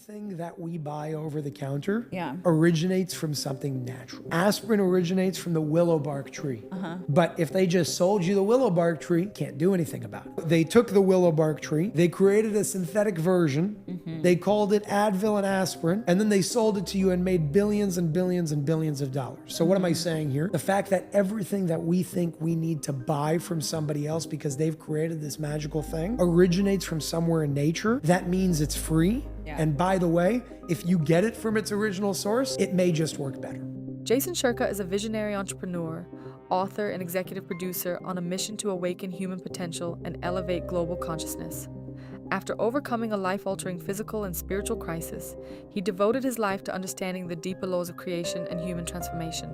everything that we buy over the counter Yeah. originates from something natural. Aspirin originates from the willow bark tree. But if they just sold you the willow bark tree, can't do anything about it. They took the willow bark tree, they created a synthetic version, they called it Advil and aspirin, and then they sold it to you and made billions and billions and billions of dollars. So what am I saying here? The fact that everything that we think we need to buy from somebody else because they've created this magical thing originates from somewhere in nature, that means it's free. Yeah. And by the way, if you get it from its original source, it may just work better. Jason Shurka is a visionary entrepreneur, author, and executive producer on a mission to awaken human potential and elevate global consciousness. After overcoming a life-altering physical and spiritual crisis, he devoted his life to understanding the deeper laws of creation and human transformation.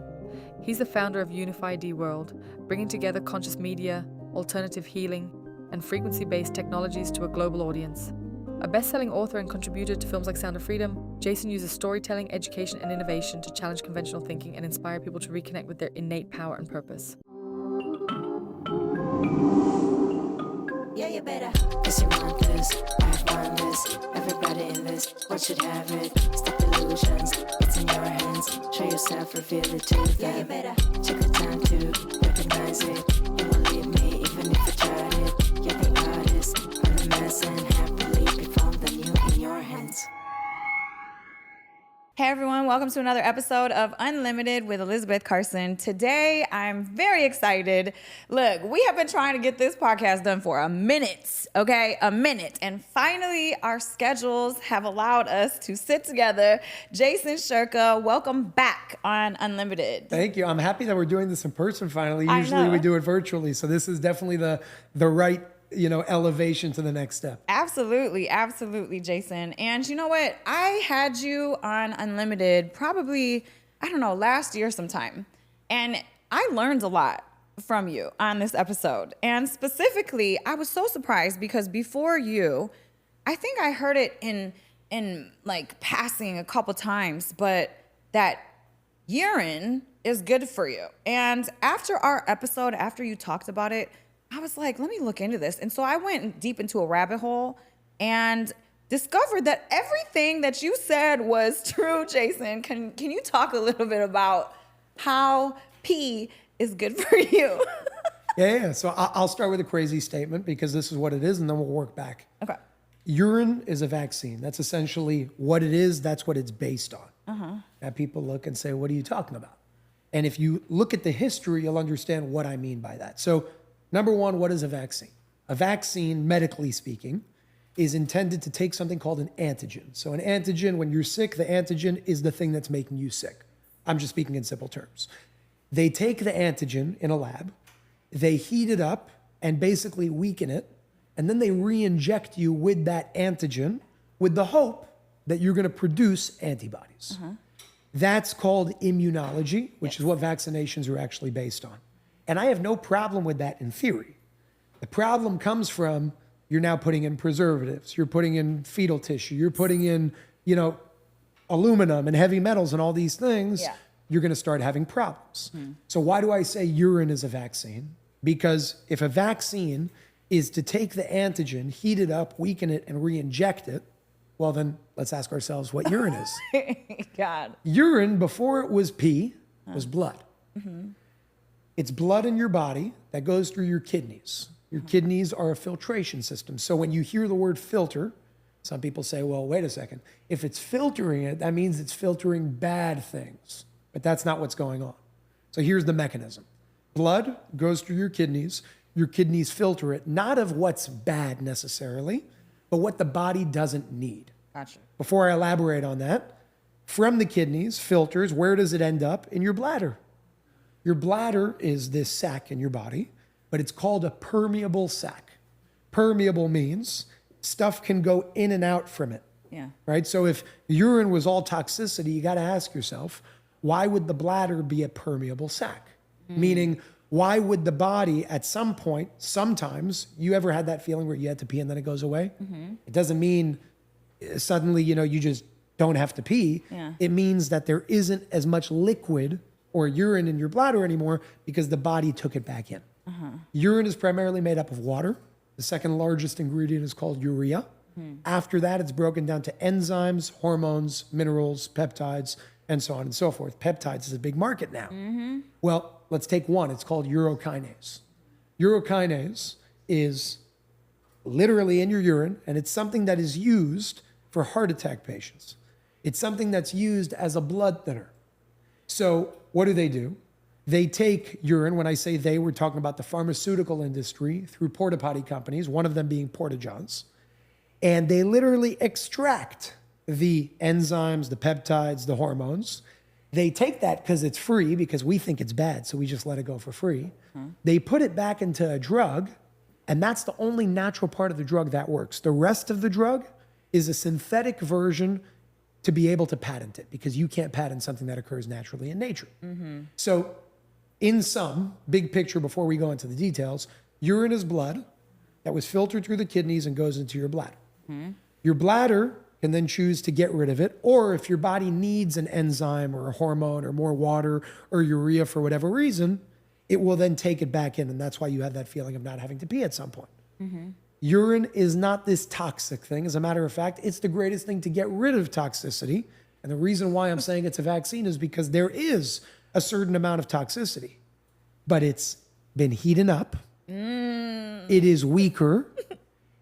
He's the founder of Unify-D World, bringing together conscious media, alternative healing, and frequency-based technologies to a global audience. A best-selling author and contributor to films like Sound of Freedom, Jason uses storytelling, education, and innovation to challenge conventional thinking and inspire people to reconnect with their innate power and purpose. Yeah, you better. Cause you want this, I want this. Everybody in this world should have it. Stop illusions, it's in your hands. Show yourself, reveal it to them. Yeah, you better. Take the time to recognize it. You won't leave me even if I tried it. You're the artist, I'm the mess, and happily perform the new in your hands. Hey everyone, welcome to another episode of Unlimited with Elisabeth, Carson. Today, I'm very excited. Look, we have been trying to get this podcast done for a minute, okay? A minute. And finally, our schedules have allowed us to sit together. Jason Shurka, welcome back on Unlimited. Thank you. I'm happy that we're doing this in person finally. I Usually know. we do it virtually. So this is definitely the right, elevation to the next step. Absolutely, Jason. And you know what? I had you on Unlimited probably, last year sometime. And I learned a lot from you on this episode. And specifically, I was so surprised because before you, I think I heard it in like passing a couple times, but that urine is good for you. And after our episode, after you talked about it, I was like, let me look into this. And so I went deep into a rabbit hole and discovered that everything that you said was true, Jason. Can you talk a little bit about how pee is good for you? Yeah. So I'll start with a crazy statement because this is what it is, and then we'll work back. Okay. Urine is a vaccine. That's essentially what it is. That's what it's based on. Now people look and say, what are you talking about? And if you look at the history, you'll understand what I mean by that. So number one, what is a vaccine? A vaccine, medically speaking, is intended to take something called an antigen. So an antigen, when you're sick, the antigen is the thing that's making you sick. I'm just speaking in simple terms. They take the antigen in a lab, they heat it up and basically weaken it, and then they re-inject you with that antigen with the hope that you're gonna produce antibodies. That's called immunology, which is what vaccinations are actually based on. And I have no problem with that in theory. The problem comes from you're now putting in preservatives, you're putting in fetal tissue, you're putting in, aluminum and heavy metals and all these things. Yeah. You're going to start having problems. So why do I say urine is a vaccine? Because if a vaccine is to take the antigen, heat it up, weaken it, and re-inject it, well then let's ask ourselves what urine is. God. Urine, before it was pee, was blood. It's blood in your body that goes through your kidneys. Your kidneys are a filtration system. So when you hear the word filter, some people say, well, wait a second. If it's filtering it, that means it's filtering bad things. But that's not what's going on. So here's the mechanism. Blood goes through your kidneys filter it, not of what's bad necessarily, but what the body doesn't need. Gotcha. Before I elaborate on that, from the kidneys, filters, where does it end up? In your bladder. Your bladder is this sac in your body, but it's called a permeable sac. Permeable means stuff can go in and out from it. Yeah. Right? So if urine was all toxicity, you got to ask yourself, why would the bladder be a permeable sac? Meaning, why would the body at some point, sometimes, you ever had that feeling where you had to pee and then it goes away? It doesn't mean suddenly, you just don't have to pee. Yeah. It means that there isn't as much liquid or urine in your bladder anymore because the body took it back in. Urine is primarily made up of water. The second largest ingredient is called urea. After that, it's broken down to enzymes, hormones, minerals, peptides, and so on and so forth. Peptides is a big market now. Well, let's take one. It's called urokinase. Urokinase is literally in your urine, and it's something that is used for heart attack patients. It's something that's used as a blood thinner. So what do? They take urine. When I say they, we're talking about the pharmaceutical industry through porta potty companies, one of them being Porta-Johns. And they literally extract the enzymes, the peptides, the hormones. They take that because it's free, because we think it's bad, so we just let it go for free. They put it back into a drug, and that's the only natural part of the drug that works. The rest of the drug is a synthetic version to be able to patent it, because you can't patent something that occurs naturally in nature. So in sum, big picture before we go into the details, urine is blood that was filtered through the kidneys and goes into your bladder. Your bladder can then choose to get rid of it, or if your body needs an enzyme or a hormone or more water or urea for whatever reason, it will then take it back in, and that's why you have that feeling of not having to pee at some point. Urine is not this toxic thing. As a matter of fact, it's the greatest thing to get rid of toxicity. And the reason why I'm saying it's a vaccine is because there is a certain amount of toxicity, but it's been heated up. It is weaker.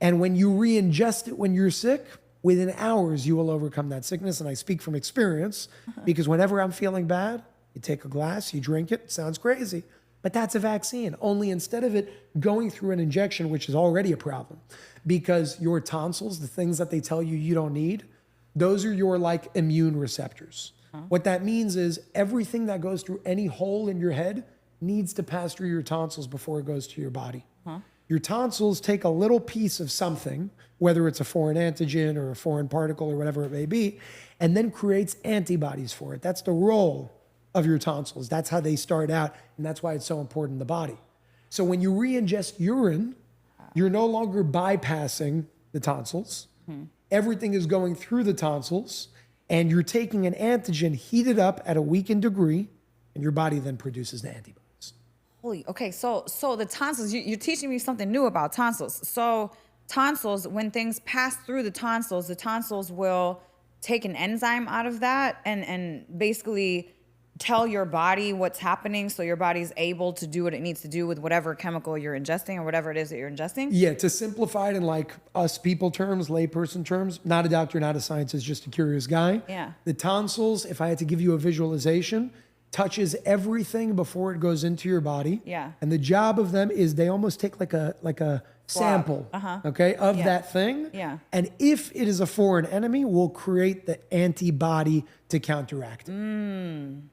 And when you re-ingest it when you're sick, within hours, you will overcome that sickness. And I speak from experience, because whenever I'm feeling bad, you take a glass, you drink it. It sounds crazy, but that's a vaccine. Only instead of it going through an injection, which is already a problem, because your tonsils, the things that they tell you you don't need, those are your like immune receptors. What that means is everything that goes through any hole in your head needs to pass through your tonsils before it goes to your body. Your tonsils take a little piece of something, whether it's a foreign antigen or a foreign particle or whatever it may be, and then creates antibodies for it. That's the role of your tonsils. That's how they start out, and that's why it's so important in the body. So when you re-ingest urine, you're no longer bypassing the tonsils. Everything is going through the tonsils, and you're taking an antigen heated up at a weakened degree, and your body then produces the antibodies. Okay, so the tonsils, you're teaching me something new about tonsils. So tonsils, when things pass through the tonsils will take an enzyme out of that and basically tell your body what's happening, so your body's able to do what it needs to do with whatever chemical you're ingesting or whatever it is that you're ingesting? Yeah, to simplify it in like us people terms, layperson terms, not a doctor, not a scientist, just a curious guy. Yeah. The tonsils, if I had to give you a visualization, touches everything before it goes into your body. Yeah. And the job of them is they almost take like a sample, okay, of that thing. Yeah. And if it is a foreign enemy, we'll create the antibody to counteract it.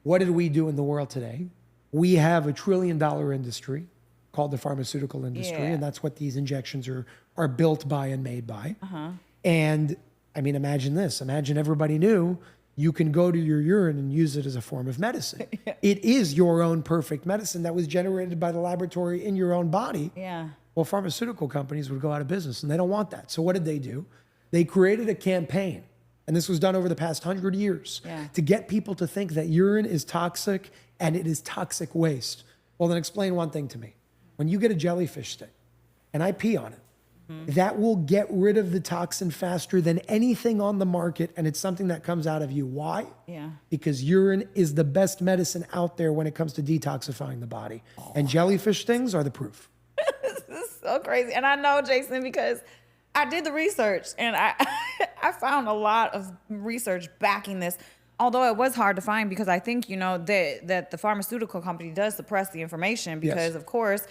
What did we do in the world today? We have $1 trillion industry called the pharmaceutical industry, and that's what these injections are built by and made by. And I mean, imagine this. Imagine everybody knew you can go to your urine and use it as a form of medicine. It is your own perfect medicine that was generated by the laboratory in your own body. Yeah. Well, pharmaceutical companies would go out of business, and they don't want that. So what did they do? They created a campaign, and this was done over the past 100 years, to get people to think that urine is toxic and it is toxic waste. Well, then explain one thing to me. When you get a jellyfish sting and I pee on it, that will get rid of the toxin faster than anything on the market, and it's something that comes out of you. Why? Yeah. Because urine is the best medicine out there when it comes to detoxifying the body. And jellyfish stings are the proof. This is so crazy. And I know, Jason, because I did the research and I found a lot of research backing this, although it was hard to find, because I think, that the pharmaceutical company does suppress the information because, of course,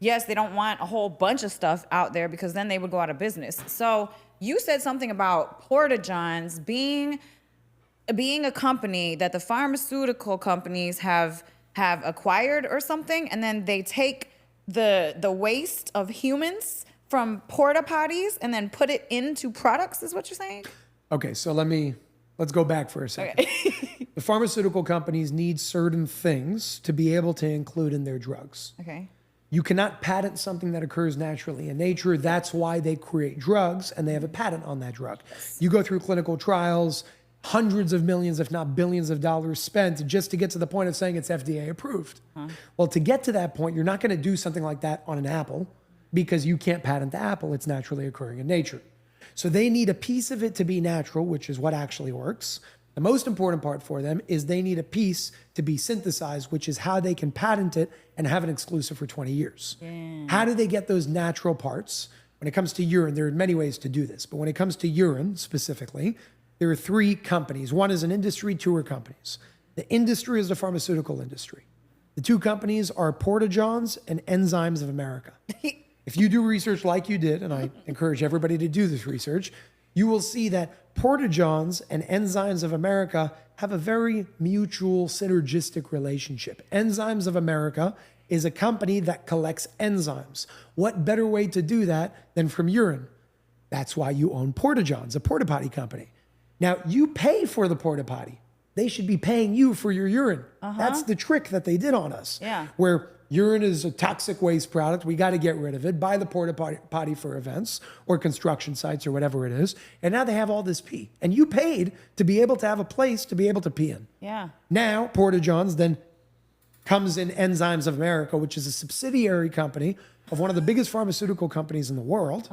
yes, they don't want a whole bunch of stuff out there, because then they would go out of business. So you said something about Porta-Johns being a company that the pharmaceutical companies have acquired or something, and then they take the waste of humans from porta potties and then put it into products, is what you're saying? Okay, so let's go back for a second. Okay. The pharmaceutical companies need certain things to be able to include in their drugs. Okay. You cannot patent something that occurs naturally in nature. That's why they create drugs, and they have a patent on that drug. You go through clinical trials, hundreds of millions, if not billions of dollars spent just to get to the point of saying it's FDA approved. Well, to get to that point, you're not going to do something like that on an apple, because you can't patent the apple. It's naturally occurring in nature. So they need a piece of it to be natural, which is what actually works. The most important part for them is they need a piece to be synthesized, which is how they can patent it and have it exclusive for 20 years. Yeah. How do they get those natural parts? When it comes to urine, there are many ways to do this, but when it comes to urine specifically, there are 3 companies. One is an industry, 2 are companies. The industry is the pharmaceutical industry. The 2 companies are Porta-Johns and Enzymes of America. If you do research like you did, and I encourage everybody to do this research, you will see that Porta-Johns and Enzymes of America have a very mutual, synergistic relationship. Enzymes of America is a company that collects enzymes. What better way to do that than from urine? That's why you own Porta-Johns, a porta potty company. Now, you pay for the porta potty. They should be paying you for your urine. That's the trick that they did on us. Yeah. Where urine is a toxic waste product. We got to get rid of it. Buy the porta potty for events or construction sites or whatever it is. And now they have all this pee. And you paid to be able to have a place to be able to pee in. Yeah. Now, Porta-Johns then comes in Enzymes of America, which is a subsidiary company of one of the biggest pharmaceutical companies in the world.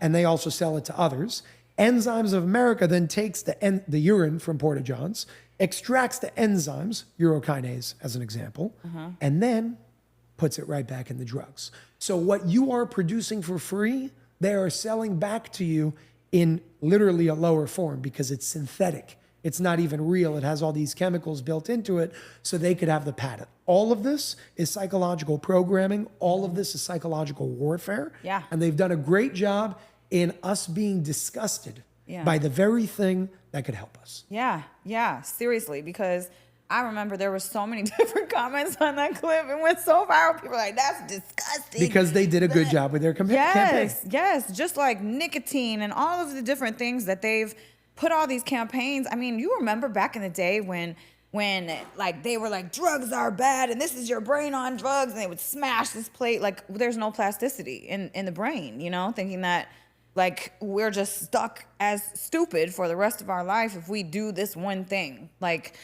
And they also sell it to others. Enzymes of America then takes the urine from Porta-Johns, extracts the enzymes, urokinase as an example, and then puts it right back in the drugs. So what you are producing for free, they are selling back to you in literally a lower form because it's synthetic. It's not even real. It has all these chemicals built into it so they could have the patent. All of this is psychological programming. All of this is psychological warfare. Yeah. And they've done a great job in us being disgusted by the very thing that could help us. Yeah, seriously, because I remember there were so many different comments on that clip. It went so viral. People were like, that's disgusting. Because they did a good job with their campaign. Yes, just like nicotine and all of the different things that they've put all these campaigns. I mean, you remember back in the day when like they were like, drugs are bad and this is your brain on drugs, and they would smash this plate. Like there's no plasticity in the brain, thinking that like we're just stuck as stupid for the rest of our life if we do this one thing. Like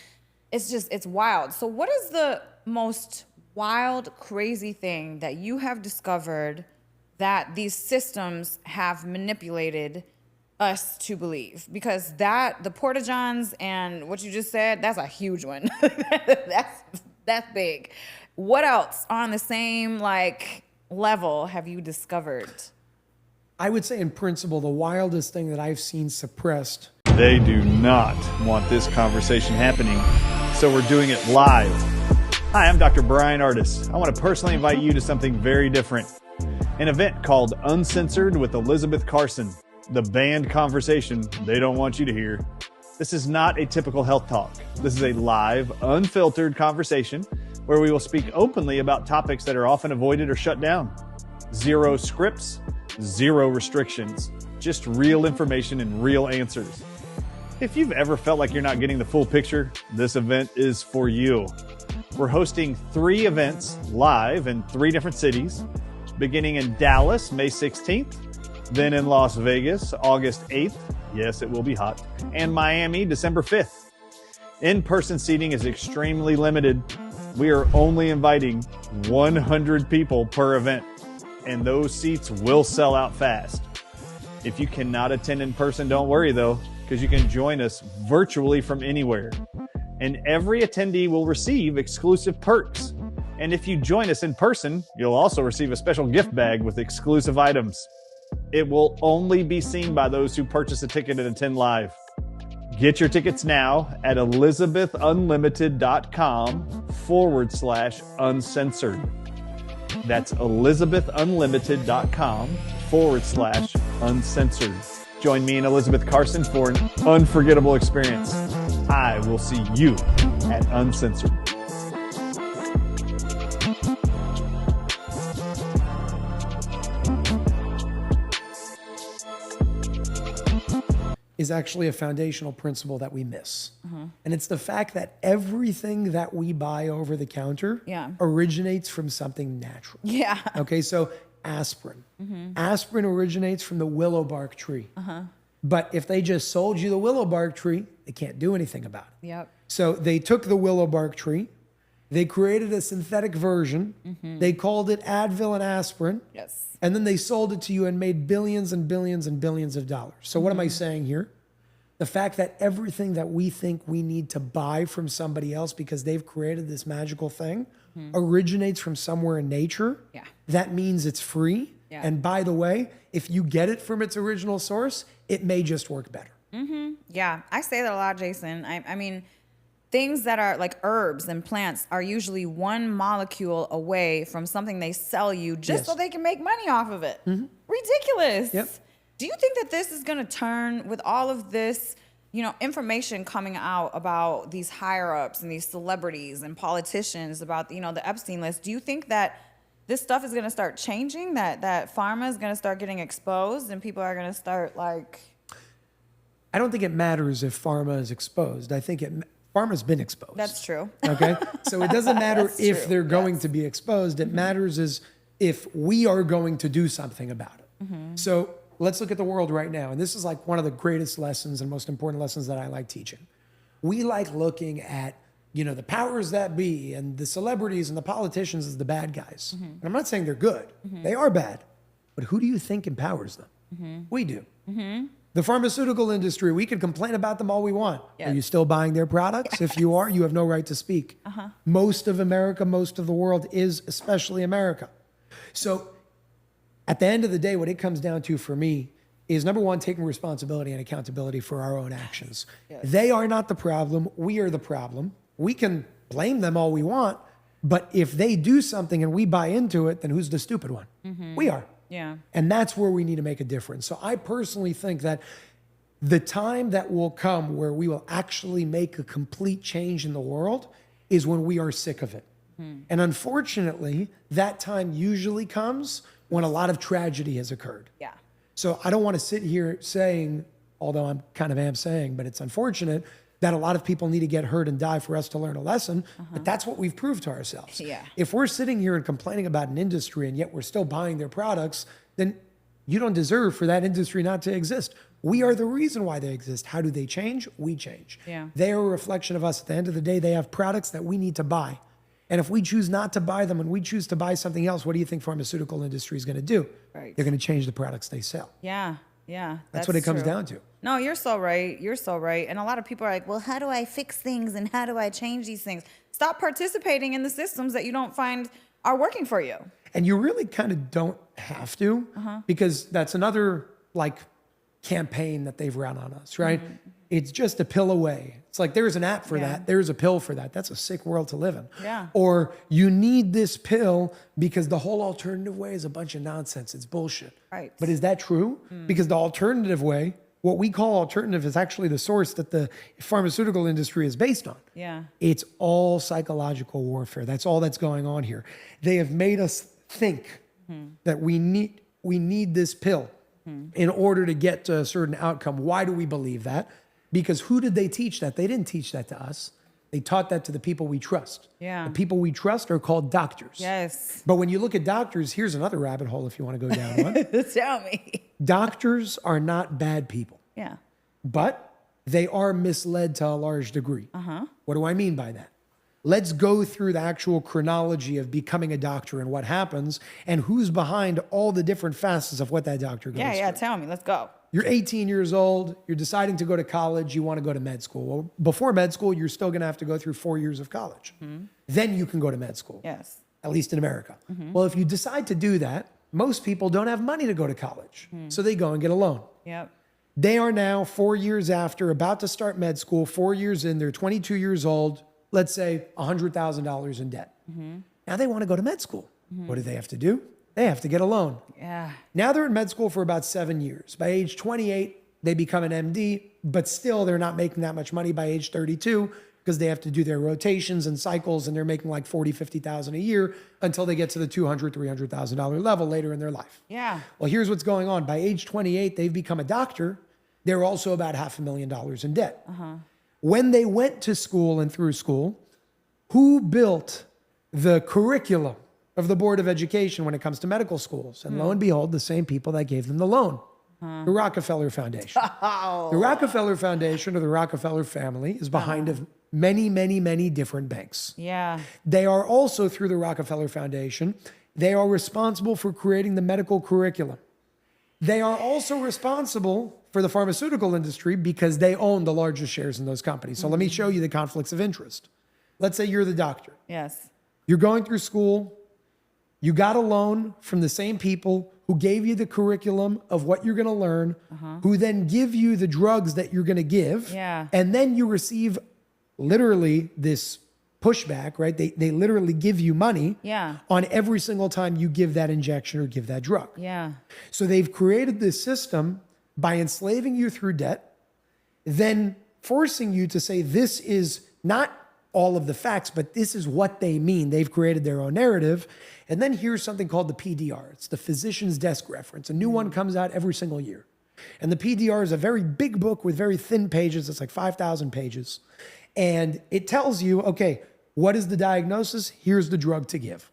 it's wild. So what is the most wild, crazy thing that you have discovered that these systems have manipulated us to believe? Because the Porta-Johns and what you just said, that's a huge one. that's big. What else on the same like level have you discovered? I would say in principle, the wildest thing that I've seen suppressed. They do not want this conversation happening, so we're doing it live. Hi, I'm Dr. Brian Artis. I want to personally invite you to something very different. An event called Uncensored with Elisabeth Carson. The banned conversation they don't want you to hear. This is not a typical health talk. This is a live, unfiltered conversation where we will speak openly about topics that are often avoided or shut down. Zero scripts, zero restrictions, just real information and real answers. If you've ever felt like you're not getting the full picture, this event is for you. We're hosting 3 events live in 3 different cities, beginning in Dallas, May 16th, then in Las Vegas, August 8th. Yes, it will be hot. And Miami, December 5th. In-person seating is extremely limited. We are only inviting 100 people per event, and those seats will sell out fast. If you cannot attend in person, don't worry though, because you can join us virtually from anywhere. And every attendee will receive exclusive perks. And if you join us in person, you'll also receive a special gift bag with exclusive items. It will only be seen by those who purchase a ticket and attend live. Get your tickets now at ElisabethUnlimited.com/uncensored. That's ElisabethUnlimited.com/uncensored. Join me and Elisabeth Carson for an unforgettable experience. I will see you at Uncensored. Is actually a foundational principle that we miss. And it's the fact that everything that we buy over the counter originates from something natural. Yeah. Okay, so aspirin. Aspirin originates from the willow bark tree. But if they just sold you the willow bark tree, they can't do anything about it. Yep. So they took the willow bark tree, They created a synthetic version. They called it Advil and aspirin. Yes. And then they sold it to you and made billions and billions and billions of dollars. So what am I saying here? The fact that everything that we think we need to buy from somebody else because they've created this magical thing originates from somewhere in nature. Yeah. That means it's free. Yeah. And by the way, if you get it from its original source, it may just work better. Yeah, I say that a lot, Jason. I mean, things that are like herbs and plants are usually one molecule away from something they sell you just so they can make money off of it. Ridiculous. Yep. Do you think that this is going to turn with all of this, information coming out about these higher ups and these celebrities and politicians about, the Epstein list? Do you think that this stuff is going to start changing, that pharma is going to start getting exposed and people are going to start like... I don't think it matters if pharma is exposed. I think pharma's been exposed. That's true. Okay? So it doesn't matter That's if true. they're going to be exposed. It matters is if we are going to do something about it. So let's look at the world right now. And this is like one of the greatest lessons and most important lessons that I like teaching. We like looking at, the powers that be and the celebrities and the politicians as the bad guys. And I'm not saying they're good. They are bad. But who do you think empowers them? We do. The pharmaceutical industry, we can complain about them all we want. Yes. Are you still buying their products? If you are, you have no right to speak. Most of America, most of the world is especially America. So at the end of the day, what it comes down to for me is number one, taking responsibility and accountability for our own actions. They are not the problem. We are the problem. We can blame them all we want, but if they do something and we buy into it, then who's the stupid one? We are. Yeah. And that's where we need to make a difference. So I personally think that the time that will come where we will actually make a complete change in the world is when we are sick of it. And unfortunately, that time usually comes when a lot of tragedy has occurred. Yeah. So I don't want to sit here saying, although I'm kind of am saying, but it's unfortunate that a lot of people need to get hurt and die for us to learn a lesson. But that's what we've proved to ourselves. Yeah. If we're sitting here and complaining about an industry and yet we're still buying their products, then you don't deserve for that industry not to exist. We are the reason why they exist. How do they change? We change. Yeah. They are a reflection of us. At the end of the day, they have products that we need to buy. And if we choose not to buy them and we choose to buy something else, what do you think pharmaceutical industry is going to do? Right. They're going to change the products they sell. Yeah. Yeah. That's what it comes true. down to. No, you're so right. You're so right. And a lot of people are like, well, how do I fix things and how do I change these things? Stop participating in the systems that you don't find are working for you. And you really kind of don't have to, because that's another campaign that they've run on us, right? It's just a pill away. It's like there's an app for that. There's a pill for that. That's a sick world to live in. Yeah. Or you need this pill because the whole alternative way is a bunch of nonsense. It's bullshit. Right. But is that true? Because the alternative way, what we call alternative, is actually the source that the pharmaceutical industry is based on. Yeah. It's all psychological warfare. That's all that's going on here. They have made us think that we need this pill in order to get to a certain outcome. Why do we believe that? Because who did they teach that? They didn't teach that to us. They taught that to the people we trust. Yeah. The people we trust are called doctors. Yes. But when you look at doctors, here's another rabbit hole if you want to go down one. Tell me. Doctors are not bad people, Yeah. but they are misled to a large degree. What do I mean by that? Let's go through the actual chronology of becoming a doctor and what happens and who's behind all the different facets of what that doctor goes Yeah. through. Tell me. Let's go. You're 18 years old, you're deciding to go to college, you want to go to med school. Well, before med school, you're still going to have to go through 4 years of college. Then you can go to med school, Yes. at least in America. Well, if you decide to do that, most people don't have money to go to college. So they go and get a loan. Yep. They are now 4 years after, about to start med school, 4 years in, they're 22 years old, let's say $100,000 in debt. Now they want to go to med school. What do they have to do? They have to get a loan. Yeah. Now they're in med school for about 7 years. By age 28, they become an MD, but still they're not making that much money by age 32 because they have to do their rotations and cycles and they're making like $40,000, $50,000 a year until they get to the $200,000, $300,000 level later in their life. Yeah. Well, here's what's going on. By age 28, they've become a doctor. They're also about $500,000 in debt. When they went to school and through school, who built the curriculum of the Board of Education when it comes to medical schools? And lo and behold, the same people that gave them the loan. The Rockefeller Foundation. The Rockefeller Foundation or the Rockefeller family is behind of many, many, many different banks. Yeah. They are also, through the Rockefeller Foundation, they are responsible for creating the medical curriculum. They are also responsible for the pharmaceutical industry because they own the largest shares in those companies. So let me show you the conflicts of interest. Let's say you're the doctor. Yes. You're going through school. You got a loan from the same people who gave you the curriculum of what you're going to learn, who then give you the drugs that you're going to give. Yeah. And then you receive literally this pushback, right? They literally give you money on every single time you give that injection or give that drug. Yeah. So they've created this system by enslaving you through debt, then forcing you to say this is not all of the facts, but this is what they mean. They've created their own narrative. And then here's something called the PDR. It's the Physician's Desk Reference. A new one comes out every single year. And the PDR is a very big book with very thin pages. It's like 5,000 pages. And it tells you, okay, what is the diagnosis? Here's the drug to give.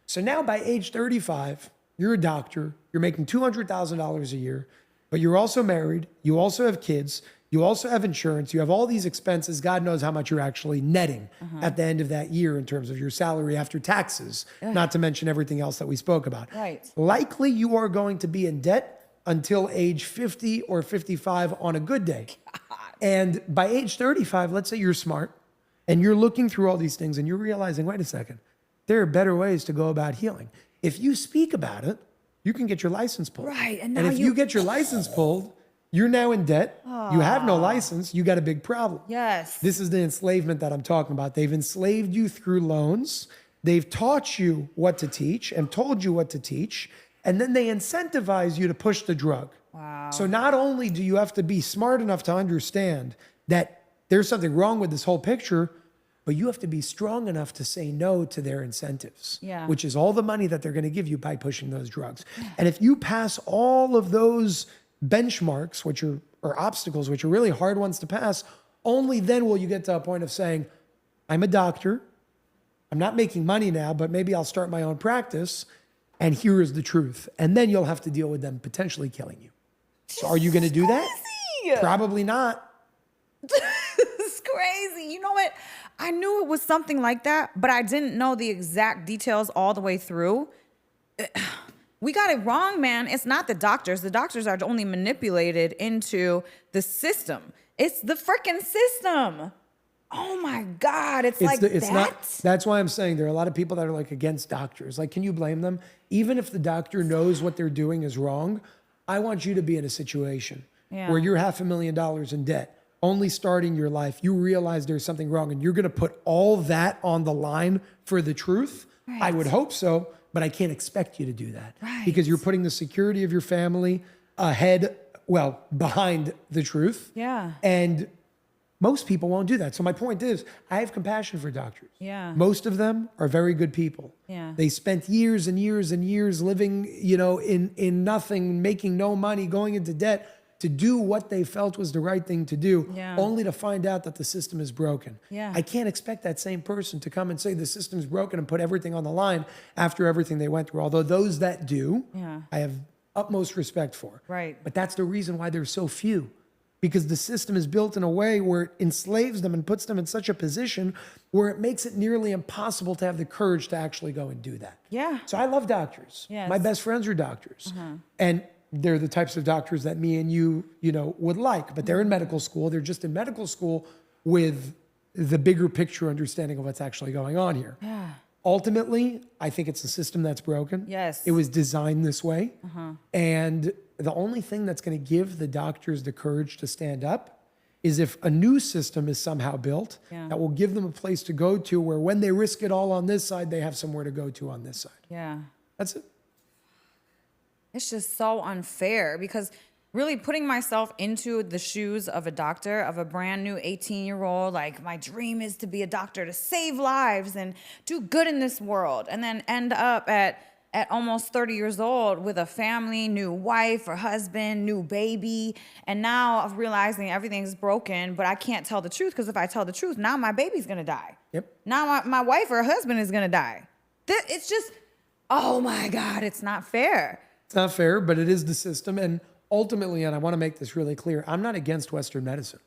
So now by age 35, you're a doctor, you're making $200,000 a year, but you're also married, you also have kids, you also have insurance, you have all these expenses. God knows how much you're actually netting at the end of that year in terms of your salary after taxes, not to mention everything else that we spoke about. Right. Likely you are going to be in debt until age 50 or 55 on a good day. God. And by age 35, let's say you're smart and you're looking through all these things and you're realizing, wait a second, there are better ways to go about healing. If you speak about it, you can get your license pulled. Right. And if you get your license pulled, you're now in debt. You have no license. You got a big problem. Yes. This is the enslavement that I'm talking about. They've enslaved you through loans. They've taught you what to teach and told you what to teach. And then they incentivize you to push the drug. Wow. So not only do you have to be smart enough to understand that there's something wrong with this whole picture, but you have to be strong enough to say no to their incentives, which is all the money that they're going to give you by pushing those drugs. And if you pass all of those benchmarks, which are or obstacles, which are really hard ones to pass, only then will you get to a point of saying, I'm a doctor. I'm not making money now, but maybe I'll start my own practice. And here is the truth. And then you'll have to deal with them potentially killing you. So are you going to do that? Probably not. It's crazy. You know what? I knew it was something like that, but I didn't know the exact details all the way through. We got it wrong, man. It's not the doctors. The doctors are only manipulated into the system. It's the freaking system. Oh my God. It's like that. That's why I'm saying there are a lot of people that are like against doctors. Like, can you blame them? Even if the doctor knows what they're doing is wrong, I want you to be in a situation where you're $500,000 in debt, only starting your life. You realize there's something wrong and you're going to put all that on the line for the truth. Right. I would hope so. But I can't expect you to do that because you're putting the security of your family behind the truth. Yeah. And most people won't do that. So my point is, I have compassion for doctors. Yeah. Most of them are very good people. Yeah. They spent years and years and years living, in nothing, making no money, going into debt to do what they felt was the right thing to do, only to find out that the system is broken. Yeah. I can't expect that same person to come and say the system's broken and put everything on the line after everything they went through. Although those that do, I have utmost respect for. Right. But that's the reason why there's so few. Because the system is built in a way where it enslaves them and puts them in such a position where it makes it nearly impossible to have the courage to actually go and do that. Yeah. So I love doctors. Yes. My best friends are doctors. And they're the types of doctors that me and you would like, but they're in medical school. They're just in medical school with the bigger picture understanding of what's actually going on here. Yeah. Ultimately, I think it's a system that's broken. Yes. It was designed this way. And the only thing that's going to give the doctors the courage to stand up is if a new system is somehow built that will give them a place to go to where when they risk it all on this side, they have somewhere to go to on this side. Yeah. That's it. It's just so unfair because really putting myself into the shoes of a doctor, of a brand new 18-year-old, like my dream is to be a doctor, to save lives and do good in this world, and then end up at almost 30 years old with a family, new wife or husband, new baby, and now I'm realizing everything's broken, but I can't tell the truth because if I tell the truth, now my baby's gonna die. Yep. Now my wife or husband is gonna die. It's just, oh my God, it's not fair. It's not fair, but it is the system. And ultimately, and I want to make this really clear, I'm not against Western medicine.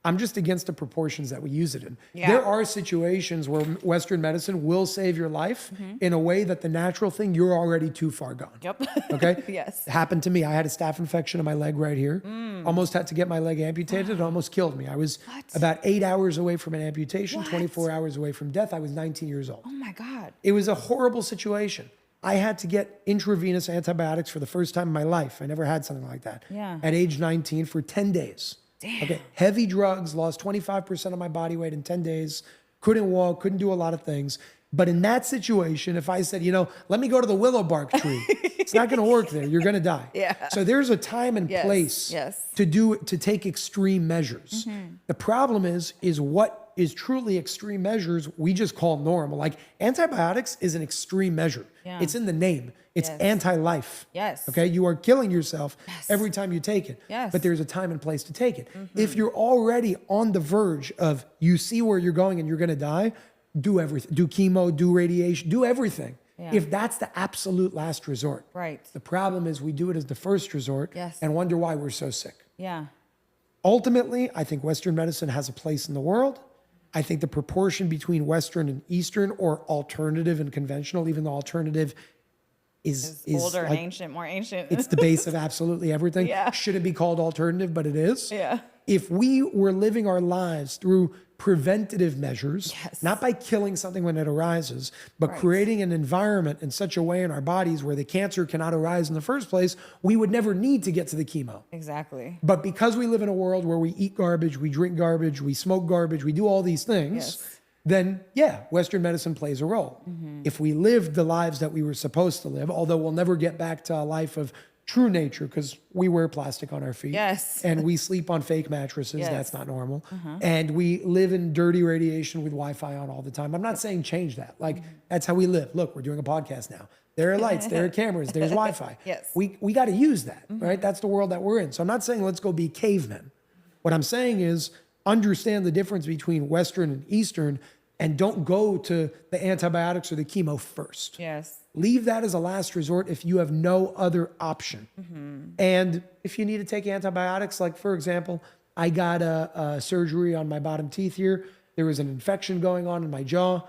I'm just against the proportions that we use it in. Yeah. There are situations where Western medicine will save your life in a way that the natural thing, you're already too far gone. Yep. Okay? Yes. It happened to me. I had a staph infection in my leg right here. Almost had to get my leg amputated. It almost killed me. I was about 8 hours away from an amputation, 24 hours away from death. I was 19 years old. Oh my God. It was a horrible situation. I had to get intravenous antibiotics for the first time in my life. I never had something like that. Yeah. At age 19 for 10 days. Damn. Okay. Heavy drugs, lost 25% of my body weight in 10 days. Couldn't walk, couldn't do a lot of things. But in that situation, if I said, let me go to the willow bark tree, it's not going to work there. You're going to die. Yeah. So there's a time and place to take extreme measures. The problem is what is truly extreme measures we just call normal. Like antibiotics is an extreme measure. Yeah. It's in the name. It's Yes. anti-life. Yes. Okay. You are killing yourself every time you take it. Yes. But there's a time and place to take it. If you're already on the verge of you see where you're going and you're going to die, do everything. Do chemo, do radiation, do everything. Yeah. If that's the absolute last resort. Right. The problem is we do it as the first resort Yes. and wonder why we're so sick. Yeah. Ultimately, I think Western medicine has a place in the world. I think the proportion between Western and Eastern, or alternative and conventional, even though alternative is Older like, and ancient, more ancient. it's the base of absolutely everything. Yeah. Shouldn't be called alternative, but it is. Yeah. If we were living our lives through preventative measures, not by killing something when it arises, but creating an environment in such a way in our bodies where the cancer cannot arise in the first place, we would never need to get to the chemo. Exactly. But because we live in a world where we eat garbage, we drink garbage, we smoke garbage, we do all these things, then Western medicine plays a role. If we lived the lives that we were supposed to live, although we'll never get back to a life of true nature because we wear plastic on our feet. Yes. And we sleep on fake mattresses. Yes. That's not normal. And we live in dirty radiation with Wi-Fi on all the time. I'm not saying change that. Like, that's how we live. Look, we're doing a podcast now. There are lights, there are cameras, there's Wi-Fi. Yes. We got to use that, right? That's the world that we're in. So I'm not saying let's go be cavemen. What I'm saying is understand the difference between Western and Eastern, and don't go to the antibiotics or the chemo first. Yes. Leave that as a last resort if you have no other option. And if you need to take antibiotics, like for example, I got a surgery on my bottom teeth here. There was an infection going on in my jaw.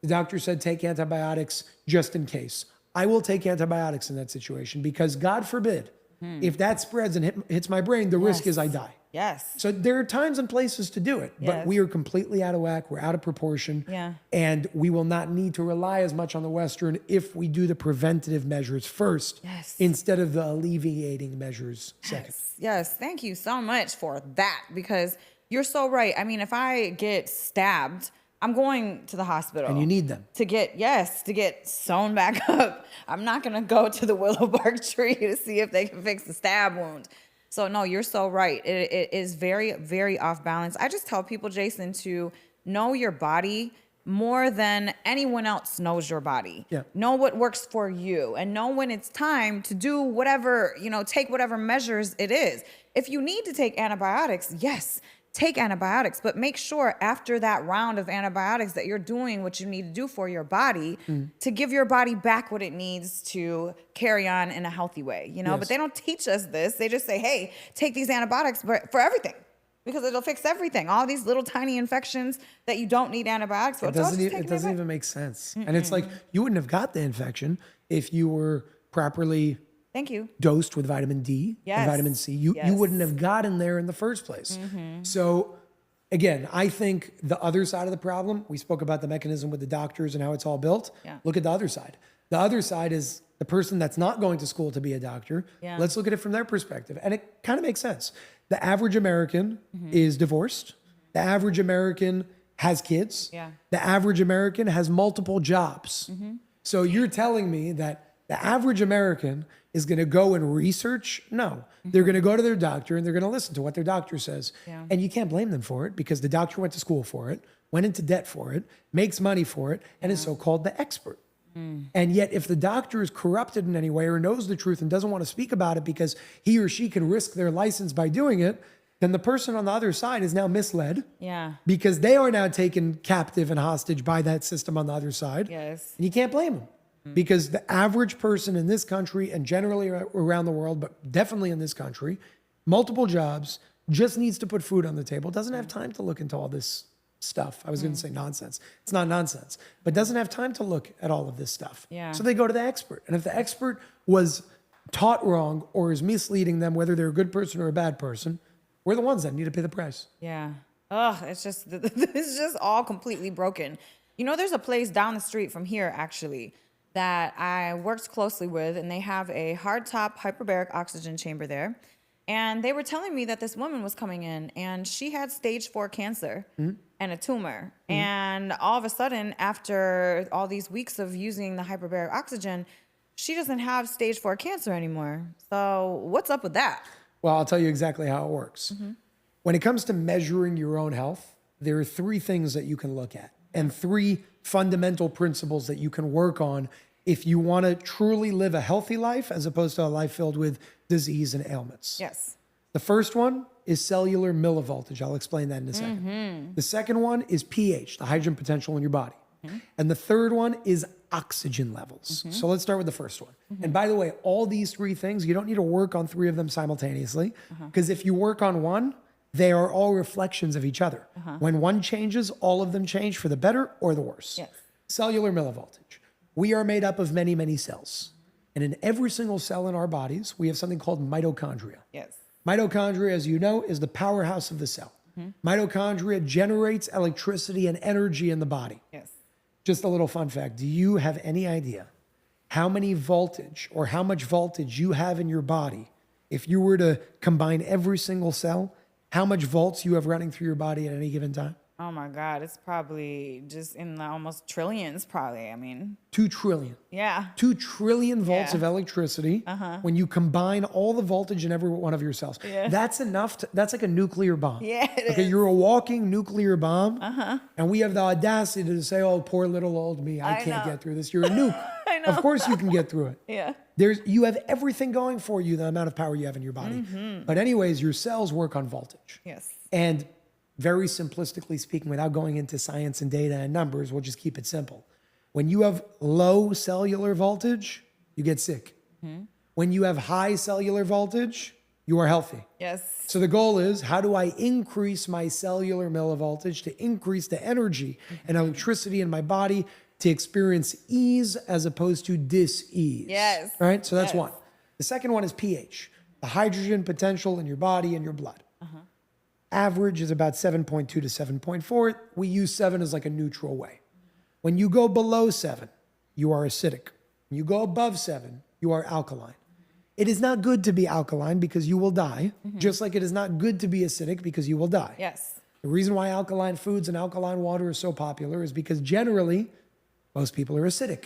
The doctor said, take antibiotics just in case. I will take antibiotics in that situation because God forbid, if that spreads and hits my brain, the risk is I die. Yes. So there are times and places to do it, but Yes. we are completely out of whack. We're out of proportion. Yeah. And we will not need to rely as much on the Western if we do the preventative measures first instead of the alleviating measures second. Yes. Thank you so much for that, because you're so right. I mean, if I get stabbed, I'm going to the hospital. And you need them. To get sewn back up. I'm not going to go to the willow bark tree to see if they can fix the stab wound. So no, you're so right. It is very, very off balance. I just tell people, Jason, to know your body more than anyone else knows your body. Yeah. Know what works for you and know when it's time to do whatever, take whatever measures it is. If you need to take antibiotics, yes, take antibiotics, but make sure after that round of antibiotics that you're doing what you need to do for your body to give your body back what it needs to carry on in a healthy way, but they don't teach us this. They just say, hey, take these antibiotics for everything because it'll fix everything. All these little tiny infections that you don't need antibiotics for. It doesn't even make sense. And it's like, you wouldn't have got the infection if you were properly Thank you. dosed with vitamin D and vitamin C. You wouldn't have gotten there in the first place. So again, I think the other side of the problem, we spoke about the mechanism with the doctors and how it's all built. Yeah. Look at the other side. The other side is the person that's not going to school to be a doctor. Yeah. Let's look at it from their perspective. And it kind of makes sense. The average American is divorced. The average American has kids. Yeah. The average American has multiple jobs. So you're telling me that the average American is going to go and research? No. They're going to go to their doctor and they're going to listen to what their doctor says. Yeah. And you can't blame them for it because the doctor went to school for it, went into debt for it, makes money for it, and is so-called the expert. And yet if the doctor is corrupted in any way or knows the truth and doesn't want to speak about it because he or she can risk their license by doing it, then the person on the other side is now misled. Yeah. Because they are now taken captive and hostage by that system on the other side. Yes. And you can't blame them. Because the average person in this country and generally around the world, but definitely in this country, multiple jobs, just needs to put food on the table, doesn't have time to look into all this stuff. I was going to say nonsense. It's not nonsense, but doesn't have time to look at all of this stuff. Yeah. So they go to the expert. And if the expert was taught wrong or is misleading them, whether they're a good person or a bad person, we're the ones that need to pay the price. Yeah. Ugh, it's just all completely broken. You know, there's a place down the street from here, actually, that I worked closely with, and they have a hardtop hyperbaric oxygen chamber there. And they were telling me that this woman was coming in, and she had stage 4 cancer and a tumor. And all of a sudden, after all these weeks of using the hyperbaric oxygen, she doesn't have stage 4 cancer anymore. So what's up with that? Well, I'll tell you exactly how it works. When it comes to measuring your own health, there are 3 things that you can look at and 3 fundamental principles that you can work on if you want to truly live a healthy life as opposed to a life filled with disease and ailments. Yes. The first one is cellular millivoltage. I'll explain that in a second. The second one is pH, the hydrogen potential in your body. And the third one is oxygen levels. So let's start with the first one. And by the way, all these 3 things, you don't need to work on 3 of them simultaneously, because if you work on one, they are all reflections of each other. When one changes, all of them change for the better or the worse. Yes. Cellular millivoltage. We are made up of many, many cells. And in every single cell in our bodies, we have something called mitochondria. Yes. Mitochondria, as you know, is the powerhouse of the cell. Mitochondria generates electricity and energy in the body. Yes. Just a little fun fact. Do you have any idea how many voltage or how much voltage you have in your body if you were to combine every single cell, how much volts you have running through your body at any given time? Oh my God, it's probably just in the almost trillions, probably. I mean, 2 trillion. yeah. 2 trillion volts Yeah. of electricity when you combine all the voltage in every one of your cells. Yeah. That's enough. That's like a nuclear bomb. Yeah, it Okay, is. you're a walking nuclear bomb. And we have the audacity to say, oh, poor little old me. I can't know. get through this. You're a nuke. I know. Of course you can get through it. Yeah. You have everything going for you, the amount of power you have in your body. But anyways, your cells work on voltage. Yes. And very simplistically speaking, without going into science and data and numbers, we'll just keep it simple. When you have low cellular voltage, you get sick. When you have high cellular voltage, you are healthy. Yes. So the goal is, how do I increase my cellular millivoltage to increase the energy and electricity in my body to experience ease as opposed to dis-ease? Yes. Right? So that's Yes. one. The second one is pH, the hydrogen potential in your body and your blood. Average is about 7.2 to 7.4. We use 7 as like a neutral way. When you go below 7, you are acidic. When you go above 7, you are alkaline. It is not good to be alkaline because you will die, just like it is not good to be acidic because you will die. Yes. The reason why alkaline foods and alkaline water is so popular is because generally, most people are acidic.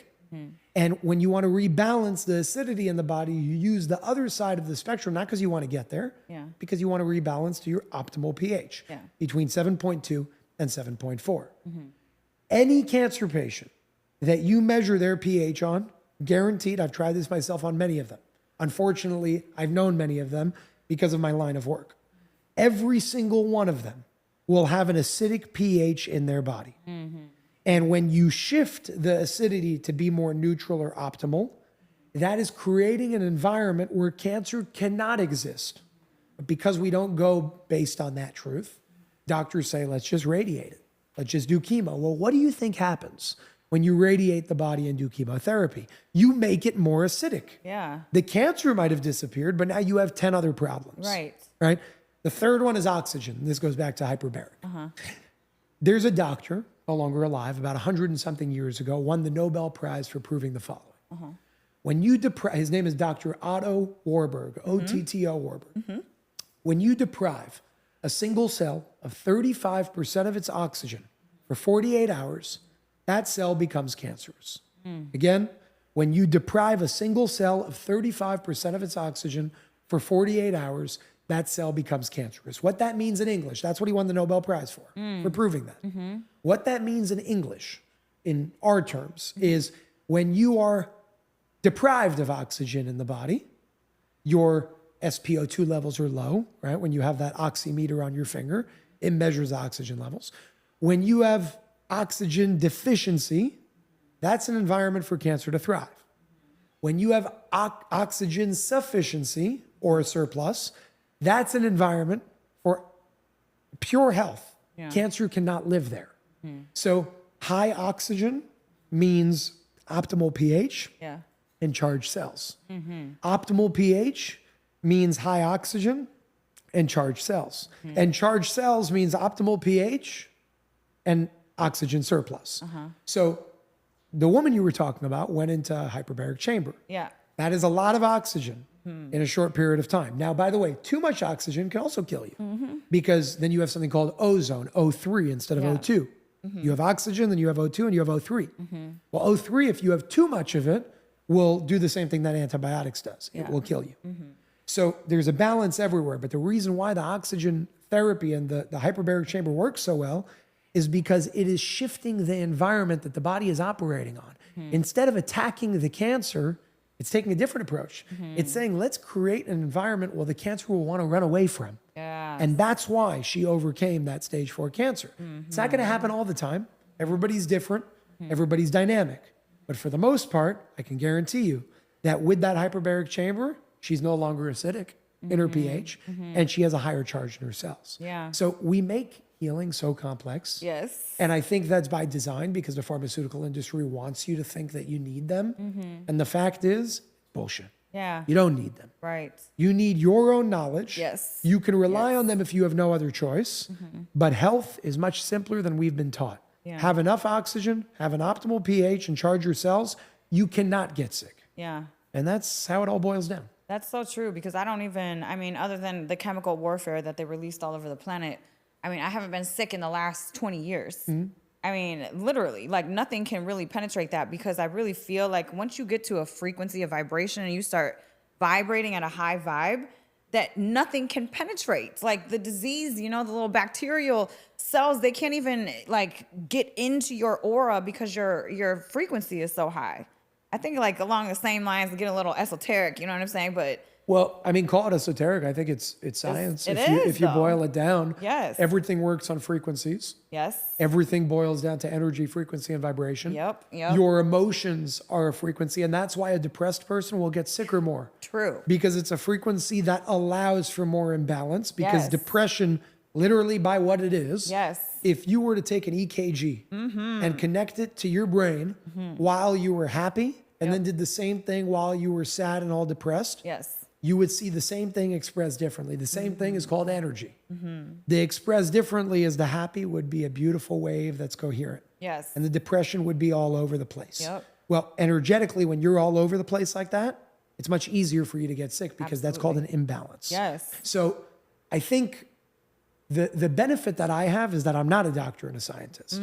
And when you want to rebalance the acidity in the body, you use the other side of the spectrum, not because you want to get there, because you want to rebalance to your optimal pH between 7.2 and 7.4. Any cancer patient that you measure their pH on, guaranteed, I've tried this myself on many of them. Unfortunately, I've known many of them because of my line of work. Every single one of them will have an acidic pH in their body. And when you shift the acidity to be more neutral or optimal, that is creating an environment where cancer cannot exist. But because we don't go based on that truth, doctors say, let's just radiate it. Let's just do chemo. Well, what do you think happens when you radiate the body and do chemotherapy? You make it more acidic. Yeah. The cancer might have disappeared, but now you have 10 other problems. Right. Right? The third one is oxygen. This goes back to hyperbaric. There's a doctor, no longer alive, about 100 and something years ago, won the Nobel Prize for proving the following. When you his name is Dr. Otto Warburg, O-T-T-O Warburg. When you deprive a single cell of 35% of its oxygen for 48 hours, that cell becomes cancerous. Again, when you deprive a single cell of 35% of its oxygen for 48 hours, that cell becomes cancerous. What that means in English, that's what he won the Nobel Prize for proving that. What that means in English, in our terms, is when you are deprived of oxygen in the body, your SpO2 levels are low, right? When you have that oximeter on your finger, it measures oxygen levels. When you have oxygen deficiency, that's an environment for cancer to thrive. When you have oxygen sufficiency or a surplus, that's an environment for pure health. Yeah. Cancer cannot live there. So high oxygen means optimal pH Yeah. and charged cells. Optimal pH means high oxygen and charged cells. And charged cells means optimal pH and oxygen surplus. So the woman you were talking about went into a hyperbaric chamber. Yeah. That is a lot of oxygen in a short period of time. Now, by the way, too much oxygen can also kill you because then you have something called ozone, O3 instead of O2. You have oxygen, then you have O2, and you have O3. Well, O3, if you have too much of it, will do the same thing that antibiotics does. It will kill you. So there's a balance everywhere. But the reason why the oxygen therapy and the hyperbaric chamber works so well is because it is shifting the environment that the body is operating on. Instead of attacking the cancer, it's taking a different approach. It's saying, let's create an environment where the cancer will want to run away from. Yeah. And that's why she overcame that stage 4 cancer. It's not going to happen all the time. Everybody's different. Everybody's dynamic. But for the most part, I can guarantee you that with that hyperbaric chamber, she's no longer acidic in her pH, and she has a higher charge in her cells. Yeah. So we make healing so complex. Yes. And I think that's by design because the pharmaceutical industry wants you to think that you need them. And the fact is, bullshit. Yeah. You don't need them. Right. You need your own knowledge. Yes. You can rely on them if you have no other choice. But health is much simpler than we've been taught. Yeah. Have enough oxygen, have an optimal pH, and charge your cells. You cannot get sick. Yeah. And that's how it all boils down. That's so true because I mean, other than the chemical warfare that they released all over the planet, I mean, I haven't been sick in the last 20 years. I mean, literally, like nothing can really penetrate that because I really feel like once you get to a frequency of vibration and you start vibrating at a high vibe, that nothing can penetrate. Like the disease, the little bacterial cells, they can't even like get into your aura because your frequency is so high. I think like along the same lines, getting a little esoteric, you know what I'm saying? But Well, I mean, call it esoteric. I think it's science. It If you though. boil it down, Yes. everything works on frequencies. yes. Everything boils down to energy, frequency, and vibration. Yep. Your emotions are a frequency, and that's why a depressed person will get sicker more. True. Because it's a frequency that allows for more imbalance. Because Yes. depression, literally by what it is, Yes. if you were to take an EKG and connect it to your brain while you were happy, and then did the same thing while you were sad and all depressed, Yes. you would see the same thing expressed differently. The same thing is called energy. The expressed differently is the happy would be a beautiful wave that's coherent. Yes. And the depression would be all over the place. Yep. Well, energetically, when you're all over the place like that, it's much easier for you to get sick because that's called an imbalance. Yes. So I think the benefit that I have is that I'm not a doctor and a scientist.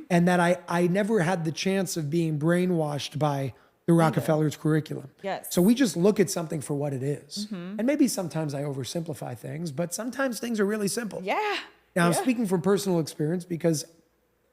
And that I never had the chance of being brainwashed by the Rockefeller's curriculum. Yes. So we just look at something for what it is. And maybe sometimes I oversimplify things, but sometimes things are really simple. Yeah. Now I'm speaking from personal experience because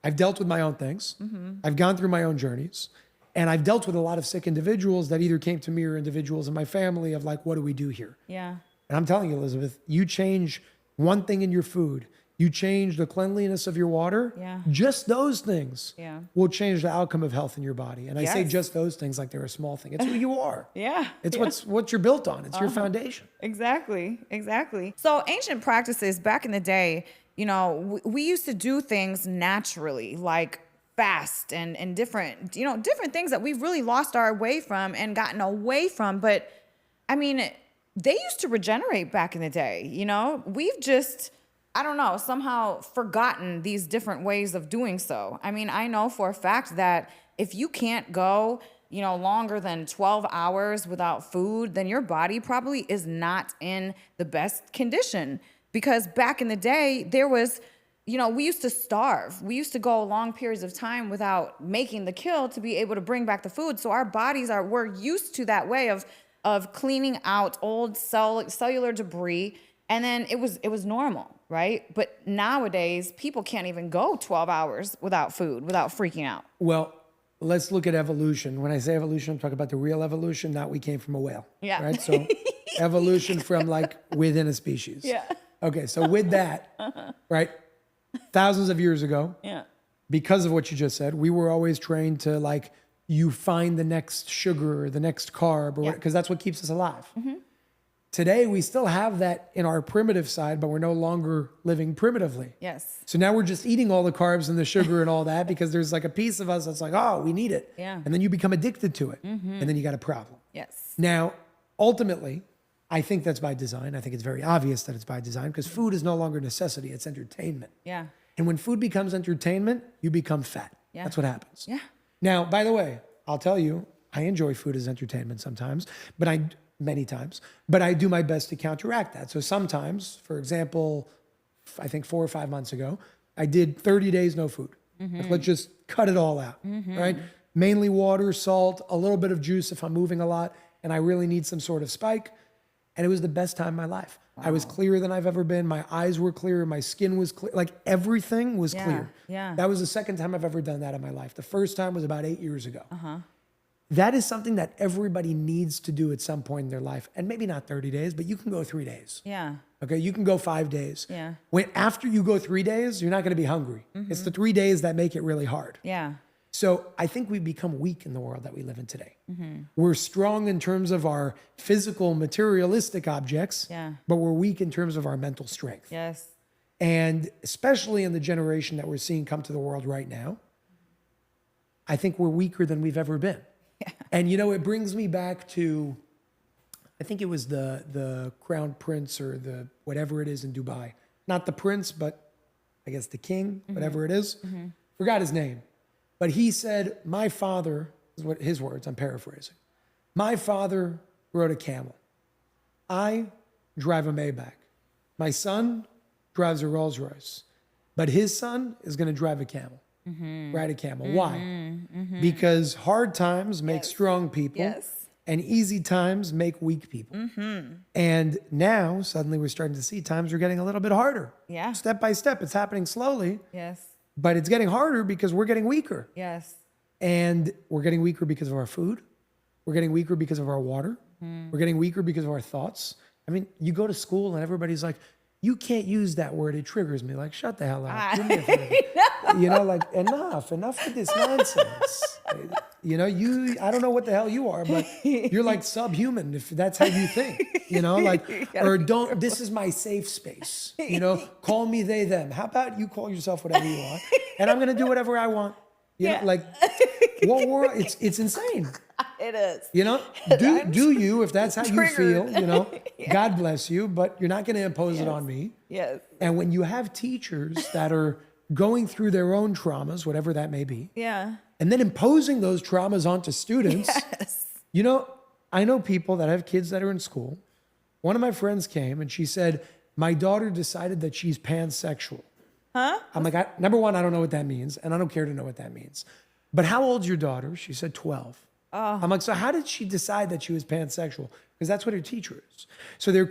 I've dealt with my own things. I've gone through my own journeys, and I've dealt with a lot of sick individuals that either came to me or individuals in my family of like, what do we do here? Yeah. And I'm telling you, Elisabeth, you change one thing in your food, you change the cleanliness of your water, Yeah. just those things Yeah. will change the outcome of health in your body. And I say Yes. just those things like they're a small thing. It's who you are. Yeah. It's Yeah. what you're built on. It's your foundation. Exactly. So ancient practices back in the day, we used to do things naturally, like fast and different, different things that we've really lost our way from and gotten away from. But I mean, they used to regenerate back in the day, we've just, I don't know, somehow forgotten these different ways of doing so. I mean, I know for a fact that if you can't go, longer than 12 hours without food, then your body probably is not in the best condition. Because back in the day, there was, we used to starve. We used to go long periods of time without making the kill to be able to bring back the food. So our bodies we're used to that way of cleaning out old cellular debris. And then it was normal, right? But nowadays, people can't even go 12 hours without food, without freaking out. Well, let's look at evolution. When I say evolution, I'm talking about the real evolution, not we came from a whale. Yeah. Right? So evolution from like within a species. Yeah. Okay, so with that, right, thousands of years ago, Yeah. because of what you just said, we were always trained to like you find the next sugar or the next carb, or because that's what keeps us alive. Today, we still have that in our primitive side, but we're no longer living primitively. Yes. So now we're just eating all the carbs and the sugar and all that because there's like a piece of us that's like, oh, we need it. Yeah. And then you become addicted to it. And then you got a problem. Yes. Now, ultimately, I think that's by design. I think it's very obvious that it's by design because food is no longer necessity. It's entertainment. Yeah. And when food becomes entertainment, you become fat. Yeah. That's what happens. Yeah. Now, by the way, I'll tell you, I enjoy food as entertainment sometimes, many times, but I do my best to counteract that. So sometimes, for example, I think 4 or 5 months ago, I did 30 days no food. Like, let's just cut it all out, right? Mainly water, salt, a little bit of juice if I'm moving a lot, and I really need some sort of spike. And it was the best time of my life. I was clearer than I've ever been. My eyes were clear. My skin was clear. Like everything was clear. Yeah. That was the second time I've ever done that in my life. The first time was about 8 years ago. That is something that everybody needs to do at some point in their life. And maybe not 30 days, but you can go 3 days. Yeah. Okay, you can go 5 days. Yeah. After you go 3 days, you're not going to be hungry. It's the 3 days that make it really hard. Yeah. So I think we've become weak in the world that we live in today. We're strong in terms of our physical, materialistic objects, but we're weak in terms of our mental strength. Yes. And especially in the generation that we're seeing come to the world right now, I think we're weaker than we've ever been. And, it brings me back to, I think it was the crown prince or the whatever it is in Dubai. Not the prince, but I guess the king, whatever it is. Forgot his name. But he said, my father, is what his words, I'm paraphrasing. My father rode a camel. I drive a Maybach. My son drives a Rolls Royce. But his son is going to drive a camel. Ride a camel. Why? Because hard times make strong people, and easy times make weak people. And now, suddenly, we're starting to see times are getting a little bit harder. Yeah. Step by step, it's happening slowly, Yes. but it's getting harder because we're getting weaker. Yes. And we're getting weaker because of our food. We're getting weaker because of our water. We're getting weaker because of our thoughts. I mean, you go to school and everybody's like, you can't use that word. It triggers me. Like, shut the hell up. Give me a favor. Like, enough with this nonsense. I don't know what the hell you are, but you're like subhuman if that's how you think, or this is my safe space, call me they, them. How about you call yourself whatever you want and I'm going to do whatever I want. What world? It's insane. It is. Do you, if that's how you feel, God bless you, but you're not going to impose it on me. Yes. And when you have teachers that are going through their own traumas, whatever that may be, and then imposing those traumas onto students, I know people that have kids that are in school. One of my friends came and she said, my daughter decided that she's pansexual. Huh? I'm like, number one, I don't know what that means, and I don't care to know what that means. But how old's your daughter? She said 12. Oh. I'm like, so how did she decide that she was pansexual? Because that's what her teacher is. So they're,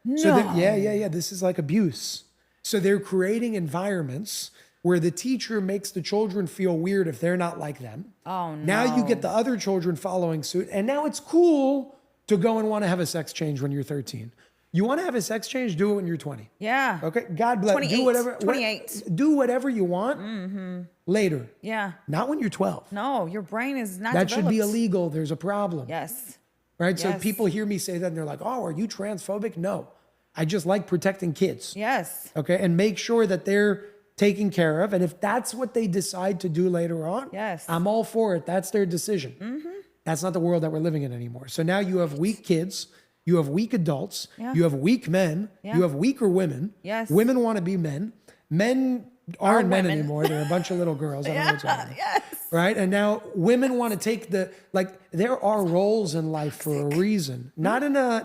this is like abuse. So they're creating environments where the teacher makes the children feel weird if they're not like them. Oh, no. Now you get the other children following suit, and now it's cool to go and want to have a sex change when you're 13. You want to have a sex change, do it when you're 20. Yeah. Okay. God bless. 28. Do whatever. 28. Do whatever you want later. Yeah. Not when you're 12. No, your brain is not That developed. should be illegal. There's a problem. Yes. Right. So Yes. people hear me say that and they're like, oh, are you transphobic? No. I just like protecting kids. Yes. Okay. And make sure that they're taken care of. And if that's what they decide to do later on, Yes. I'm all for it. That's their decision. That's not the world that we're living in anymore. So now you have weak kids. You have weak adults. Yeah. You have weak men. Yeah. You have weaker women. Yes. Women want to be men. Men aren't men women. anymore. They're a bunch of little girls. I don't know what's going on. Yes. Right? And now women want to take there are roles in life for a reason. Not in a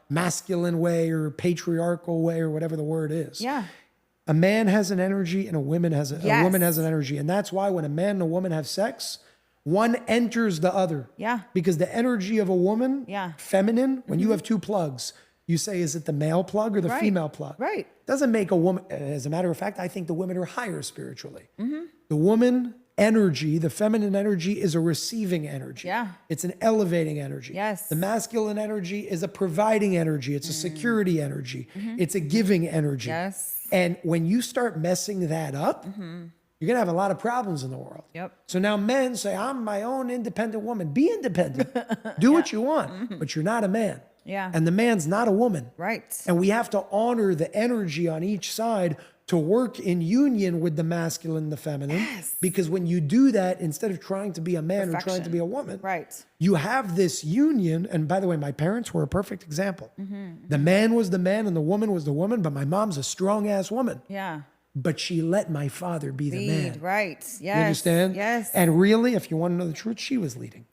masculine way or patriarchal way or whatever the word is. Yeah. A man has an energy and a woman has a woman has an Yes. energy. And that's why when a man and a woman have sex, one enters the other. Yeah. Because the energy of a woman, feminine, when you have two plugs, you say, is it the male plug or the female plug? Right. Doesn't make a woman, as a matter of fact, I think the women are higher spiritually. The woman energy, the feminine energy is a receiving energy. Yeah. It's an elevating energy. Yes. The masculine energy is a providing energy. It's a security energy. It's a giving energy. Yes. And when you start messing that up, you're going to have a lot of problems in the world. Yep. So now men say, I'm my own independent woman. Be independent. Do what you want, but you're not a man. Yeah. And the man's not a woman. Right. And we have to honor the energy on each side to work in union with the masculine and the feminine. Yes. Because when you do that, instead of trying to be a man or trying to be a woman, Right. you have this union. And by the way, my parents were a perfect example. The man was the man and the woman was the woman, but my mom's a strong ass woman. Yeah. But she let my father be the man. Right. Yes. You understand? Yes. And really, if you want to know the truth, she was leading.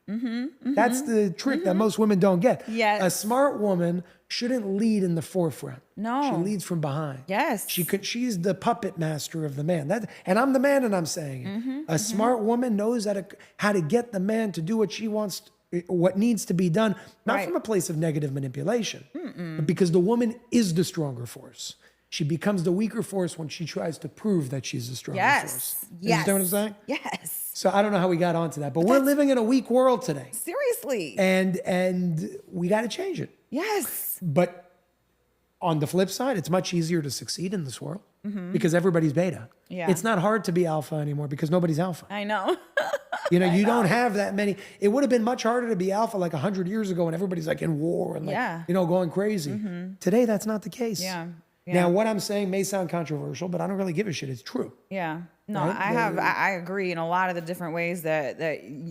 That's the trick that most women don't get. Yes. A smart woman shouldn't lead in the forefront. No. She leads from behind. Yes. She's the puppet master of the man. And I'm the man, and I'm saying it. A smart woman knows how to get the man to do what she wants, what needs to be done, not Right. from a place of negative manipulation, but because the woman is the stronger force. She becomes the weaker force when she tries to prove that she's the stronger force. You Yes. understand what I'm saying? Yes. So I don't know how we got onto that, but we're living in a weak world today, Seriously. and we got to change it. Yes. But on the flip side, it's much easier to succeed in this world because everybody's beta. Yeah. It's not hard to be alpha anymore because nobody's alpha. I know. You don't have that many. It would have been much harder to be alpha like 100 years ago when everybody's like in war and like, Yeah. going crazy. Today, that's not the case. Yeah. Now, what I'm saying may sound controversial, but I don't really give a shit. It's true. Yeah. No, Right? I agree in a lot of the different ways that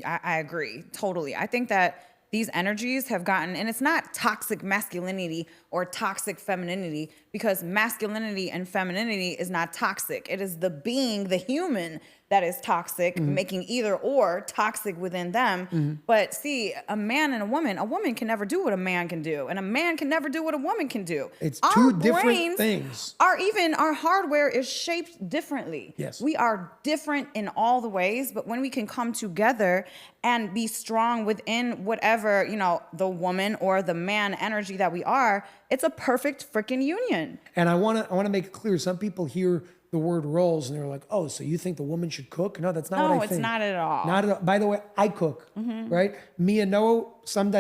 I agree totally. I think that these energies have gotten, and it's not toxic masculinity or toxic femininity, because masculinity and femininity is not toxic. It is the being, the human, that is toxic, making either or toxic within them. But see, a man and a woman can never do what a man can do, and a man can never do what a woman can do. It's Our two different brains things. Our hardware is shaped differently. Yes. We are different in all the ways, but when we can come together and be strong within whatever, the woman or the man energy that we are, it's a perfect freaking union. And I want to make it clear. Some people hear the word roles and they're like, "Oh, so you think the woman should cook?" No, that's not what I think. No, it's not at all. Not at all. By the way, I cook, right? Me and Noah, some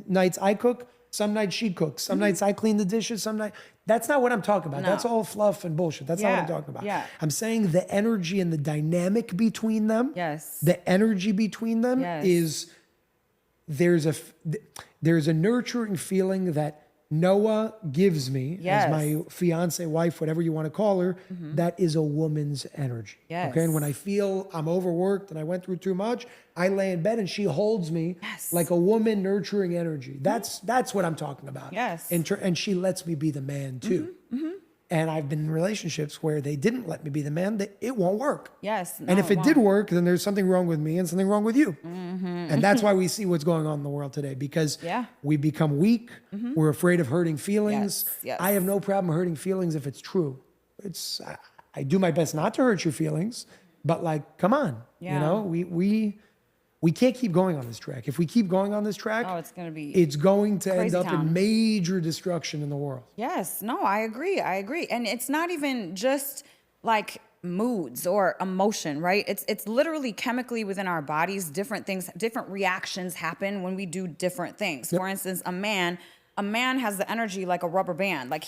nights I cook, some nights she cooks, some nights I clean the dishes, some night. That's not what I'm talking about. No. That's all fluff and bullshit. That's not what I'm Yeah, talking about. yeah. I'm saying the energy and the dynamic between them. Yes. The energy between them Yes. is there's a nurturing feeling that Noah gives me Yes. as my fiance, wife, whatever you want to call her. That is a woman's energy. Yes. Okay. And when I feel I'm overworked and I went through too much, I lay in bed and she holds me Yes. like a woman nurturing energy. That's what I'm talking about. Yes. And she lets me be the man too. And I've been in relationships where they didn't let me be the man. It won't work. Yes. And if it did work, then there's something wrong with me and something wrong with you. And that's why we see what's going on in the world today, because Yeah. we become weak. We're afraid of hurting feelings. Yes. I have no problem hurting feelings if it's true. I do my best not to hurt your feelings, but like, come on, Yeah. we can't keep going on this track. If we keep going on this track, it's going to be it's going to end crazy up town. in major destruction in the world. Yes, no, I agree. And it's not even just like moods or emotion, right? It's literally chemically within our bodies, different things, different reactions happen when we do different things. For instance, a man has the energy like a rubber band. Like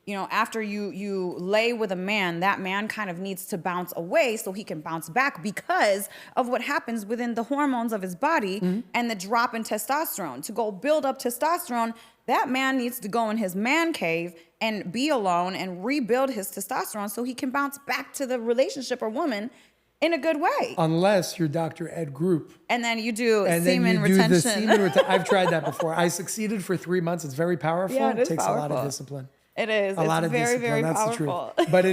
after you lay with a man, that man kind of needs to bounce away so he can bounce back because of what happens within the hormones of his body and the drop in testosterone. To go build up testosterone, that man needs to go in his man cave and be alone and rebuild his testosterone so he can bounce back to the relationship or woman in a good way. Unless you're Dr. Ed Group. And then you do And semen then you do the retention. semen retention. I've tried that before. I succeeded for 3 months. It's very powerful. Yeah, it takes a lot of powerful. discipline. It is. A lot of very, discipline. very That's powerful. the truth. But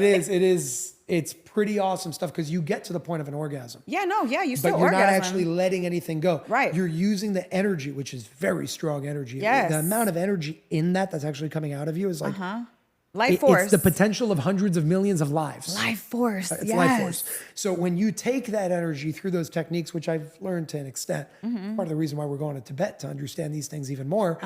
it's pretty awesome stuff because you get to the point of an orgasm. Yeah, no, yeah, you still But you're not orgasm. actually letting anything go. Right. You're using the energy, which is very strong energy. Yes. The amount of energy in that's actually coming out of you is like Life force. It's the potential of hundreds of millions of lives. Life force. It's yes. life force. So when you take that energy through those techniques, which I've learned to an extent, part of the reason why we're going to Tibet to understand these things even more,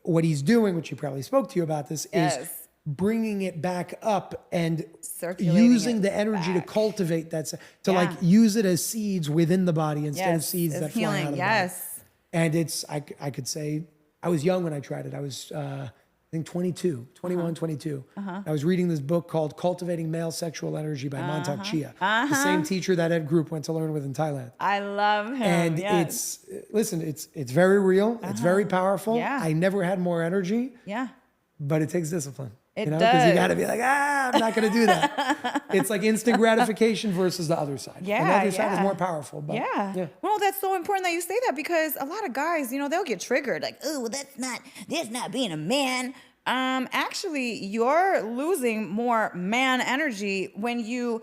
what he's doing, which he probably spoke to you about this, is Yes. bringing it back up and Circulating using it the energy back. to cultivate that, to Yeah. like use it as seeds within the body instead of Yes, seeds it's that fly healing. out of the Yes. body. And I could say, I was young when I tried it. I was think 22, 21, 22. I was reading this book called Cultivating Male Sexual Energy by Montauk Chia, the same teacher that Ed Group went to learn with in Thailand. I love him. And yes. it's very real. It's very powerful. Yeah. I never had more energy, Yeah. but it takes discipline. It Because you does. got to be like, I'm not going to do that. It's like instant gratification versus the other side. Yeah, And the other side is yeah. more powerful. But Yeah. Well, that's so important that you say that because a lot of guys, you know, they'll get triggered like, oh, well, that's not being a man. Actually, you're losing more man energy when you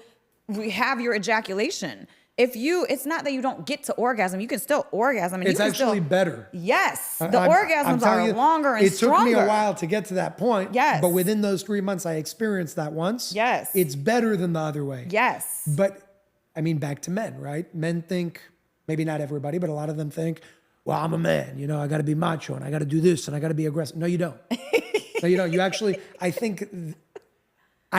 have your ejaculation. It's not that you don't get to orgasm. You can still orgasm. And it's you can actually still, better. Yes. The I'm orgasms telling are you, longer and stronger. It took me a while to get to that point. Yes. But within those 3 months, I experienced that once. Yes. It's better than the other way. Yes. But I mean, back to men, right? Men think, maybe not everybody, but a lot of them think, well, I'm a man, I got to be macho and I got to do this and I got to be aggressive. No, you don't. No, you don't. You actually, I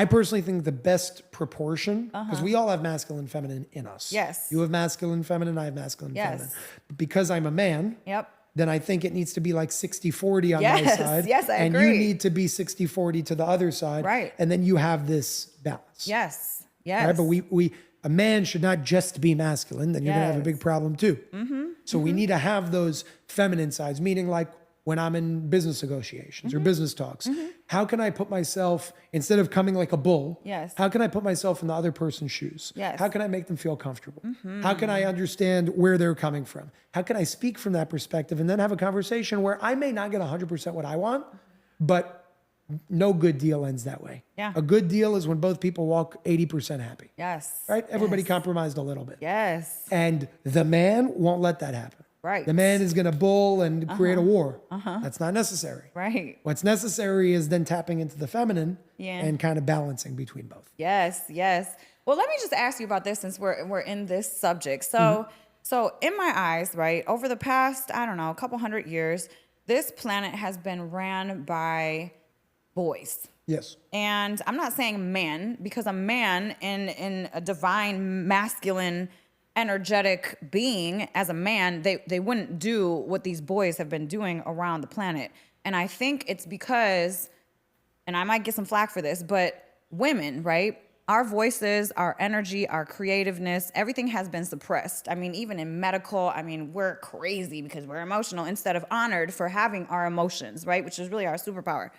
personally think the best proportion, because we all have masculine and feminine in us. Yes. You have masculine, feminine, I have masculine, Yes. feminine. But because I'm a man, Yep. then I think it needs to be like 60-40 on my Yes, side. yes, I and agree. you need to be 60-40 to the other side. Right. And then you have this balance. Yes. Yes. Right? But a man should not just be masculine, then you're going to have a Yes. big problem too. So we need to have those feminine sides, meaning like when I'm in business negotiations or business talks, how can I put myself, instead of coming like a bull, Yes. how can I put myself in the other person's shoes? Yes. How can I make them feel comfortable? How can I understand where they're coming from? How can I speak from that perspective and then have a conversation where I may not get 100% what I want, but no good deal ends that way. Yeah. A good deal is when both people walk 80% happy. Yes. Right? Everybody Yes. compromised a little bit. Yes. And the man won't let that happen. Right. The man is going to bull and create a war. That's not necessary. Right. What's necessary is then tapping into the feminine Yeah. and kind of balancing between both. Yes, yes. Well, let me just ask you about this since we're in this subject. So in my eyes, right, over the past, I don't know, a couple hundred years, this planet has been ran by boys. Yes. And I'm not saying man, because a man in a divine masculine energetic being as a man, they wouldn't do what these boys have been doing around the planet. And I think it's because, and I might get some flack for this, but women, right? Our voices, our energy, our creativeness, everything has been suppressed. I mean, even in medical, we're crazy because we're emotional instead of honored for having our emotions, right? Which is really our superpower.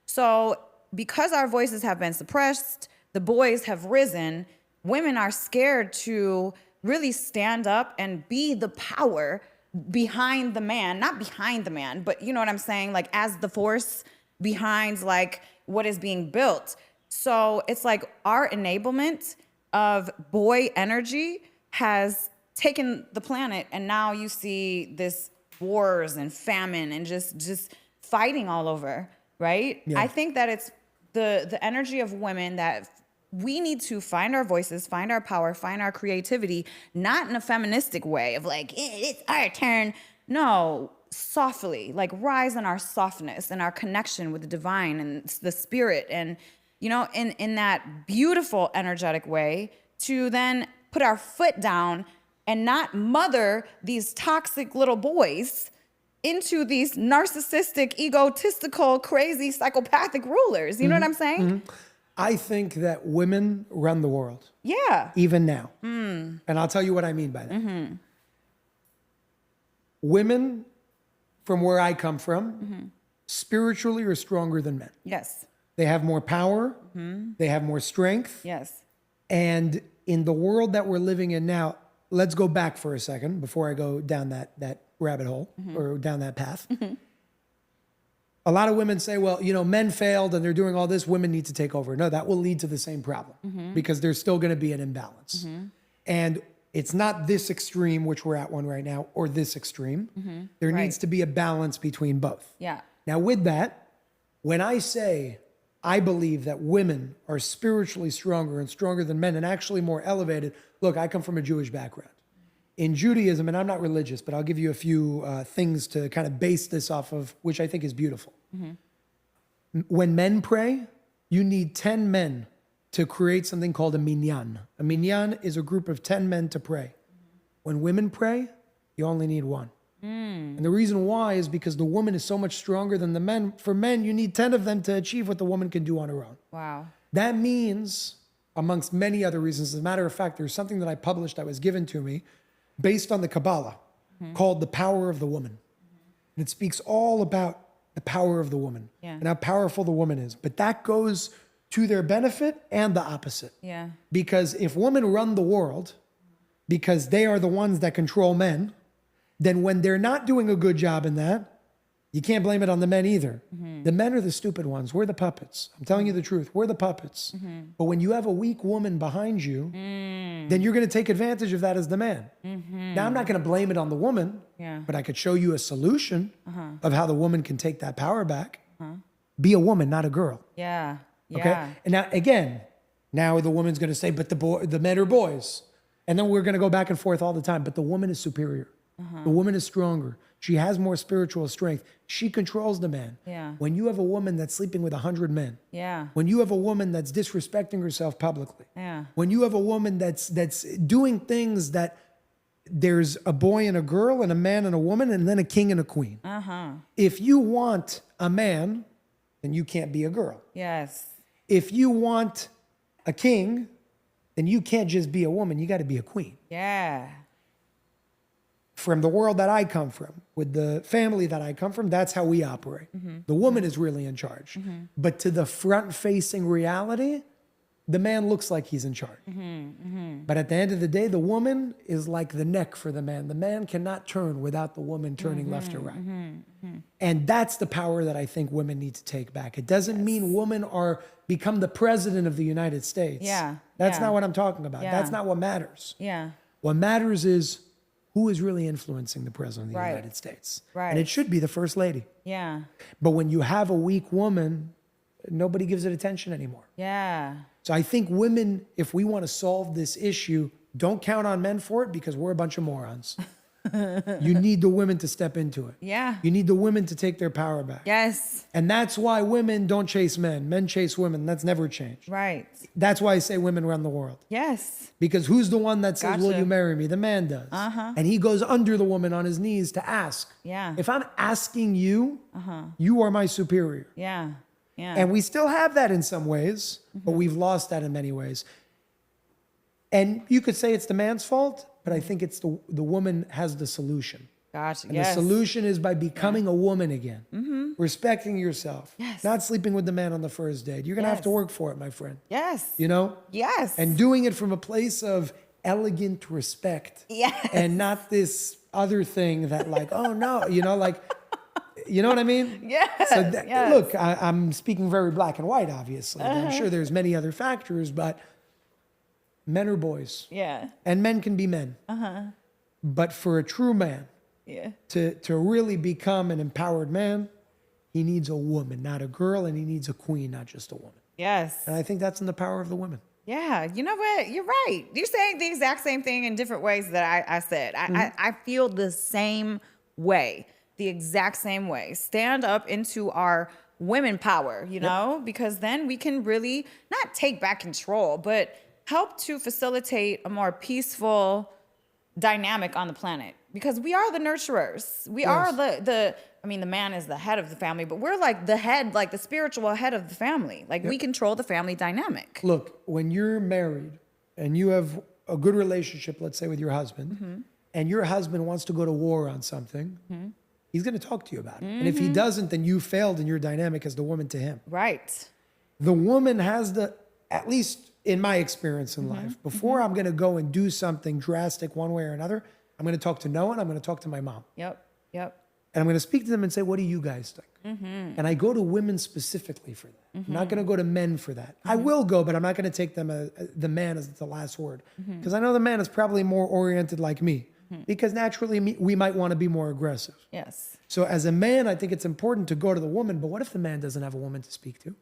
So because our voices have been suppressed, the boys have risen, women are scared to really stand up and be the power behind the man, not behind the man, but you know what I'm saying? Like as the force behind like what is being built. So it's like our enablement of boy energy has taken the planet, and now you see this wars and famine and just fighting all over, right? Yeah. I think that it's the energy of women that we need to find our voices, find our power, find our creativity, not in a feministic way of like, it's our turn. No, softly, like rise in our softness and our connection with the divine and the spirit. And, in that beautiful, energetic way to then put our foot down and not mother these toxic little boys into these narcissistic, egotistical, crazy, psychopathic rulers. You know what I'm saying? I think that women run the world, Yeah. even now. And I'll tell you what I mean by that. Women, from where I come from, spiritually are stronger than men. Yes. They have more power. They have more strength. Yes. And in the world that we're living in now, let's go back for a second before I go down that rabbit hole or down that path. A lot of women say, well, men failed and they're doing all this. Women need to take over. No, that will lead to the same problem because there's still going to be an imbalance. And it's not this extreme, which we're at one right now, or this extreme. There needs to be a balance between both. Yeah. Now, with that, when I say I believe that women are spiritually stronger and stronger than men and actually more elevated, look, I come from a Jewish background. In Judaism, and I'm not religious, but I'll give you a few things to kind of base this off of, which I think is beautiful. When men pray, you need 10 men to create something called a minyan. A minyan is a group of 10 men to pray. When women pray, you only need one. And the reason why is because the woman is so much stronger than the men. For men, you need 10 of them to achieve what the woman can do on her own. Wow. That means, amongst many other reasons, as a matter of fact, there's something that I published that was given to me based on the Kabbalah called The Power of the Woman. And it speaks all about the power of the woman and how powerful the woman is. But that goes to their benefit and the opposite. Yeah. Because if women run the world, because they are the ones that control men, then when they're not doing a good job in that, you can't blame it on the men either. The men are the stupid ones. We're the puppets. I'm telling you the truth. We're the puppets. But when you have a weak woman behind you, then you're going to take advantage of that as the man. Now, I'm not going to blame it on the woman, but I could show you a solution of how the woman can take that power back. Be a woman, not a girl. Yeah. Yeah. Okay. And now, again, now the woman's going to say, but the men are boys. And then we're going to go back and forth all the time. But the woman is superior. The woman is stronger. She has more spiritual strength. She controls the man. Yeah. When you have a woman that's sleeping with 100 men. Yeah. When you have a woman that's disrespecting herself publicly. Yeah. When you have a woman that's doing things that there's a boy and a girl and a man and a woman and then a king and a queen. If you want a man, then you can't be a girl. Yes. If you want a king, then you can't just be a woman. You got to be a queen. Yeah. From the world that I come from, with the family that I come from, that's how we operate. The woman is really in charge. But to the front-facing reality, the man looks like he's in charge. But at the end of the day, the woman is like the neck for the man. The man cannot turn without the woman turning left or right. And that's the power that I think women need to take back. It doesn't mean women become the president of the United States. Yeah. That's Yeah. not what I'm talking about. Yeah. That's not what matters. Yeah. What matters is who is really influencing the president of the Right. United States. Right. And it should be the first lady. Yeah. But when you have a weak woman, nobody gives it attention anymore. Yeah. So I think women, if we want to solve this issue, don't count on men for it because we're a bunch of morons. You need the women to step into it. Yeah. You need the women to take their power back. Yes. And that's why women don't chase men. Men chase women. That's never changed. Right. That's why I say women run the world. Yes. Because who's the one that says, will Gotcha. you marry me? The man does. And he goes under the woman on his knees to ask. Yeah. If I'm asking you, you are my superior. Yeah. Yeah. And we still have that in some ways, but we've lost that in many ways. And you could say it's the man's fault, but I think it's the woman has the solution. Gotcha. And Yes. the solution is by becoming a woman again, respecting yourself, Yes. not sleeping with the man on the first date. You're going to have to Yes. work for it, my friend. Yes. You know? Yes. And doing it from a place of elegant respect. Yes. And not this other thing that like, oh no, you know, like, you know what I mean? Yes. So Yes. look, I'm speaking very black and white, obviously. I'm sure there's many other factors, but men are boys. Yeah. And men can be men. But for a true man Yeah. to really become an empowered man, he needs a woman, not a girl, and he needs a queen, not just a woman. Yes. And I think that's in the power of the women. Yeah, you know what? You're right. You're saying the exact same thing in different ways that I said. I feel the same way, the exact same way. Stand up into our women power, you know, because then we can really not take back control, but help to facilitate a more peaceful dynamic on the planet. Because we are the nurturers. We are the man is the head of the family, but we're like the head, like the spiritual head of the family. Like we control the family dynamic. Look, when you're married and you have a good relationship, let's say with your husband, and your husband wants to go to war on something, he's going to talk to you about it. And if he doesn't, then you failed in your dynamic as the woman to him. Right. The woman has at least in my experience in life, before I'm going to go and do something drastic one way or another, I'm going to talk to Noah and I'm going to talk to my mom. Yep. Yep. And I'm going to speak to them and say, what do you guys think? And I go to women specifically for that. I'm not going to go to men for that. I will go, but I'm not going to take them the man as the last word. Because I know the man is probably more oriented like me. Because naturally we might want to be more aggressive. Yes. So as a man, I think it's important to go to the woman. But what if the man doesn't have a woman to speak to?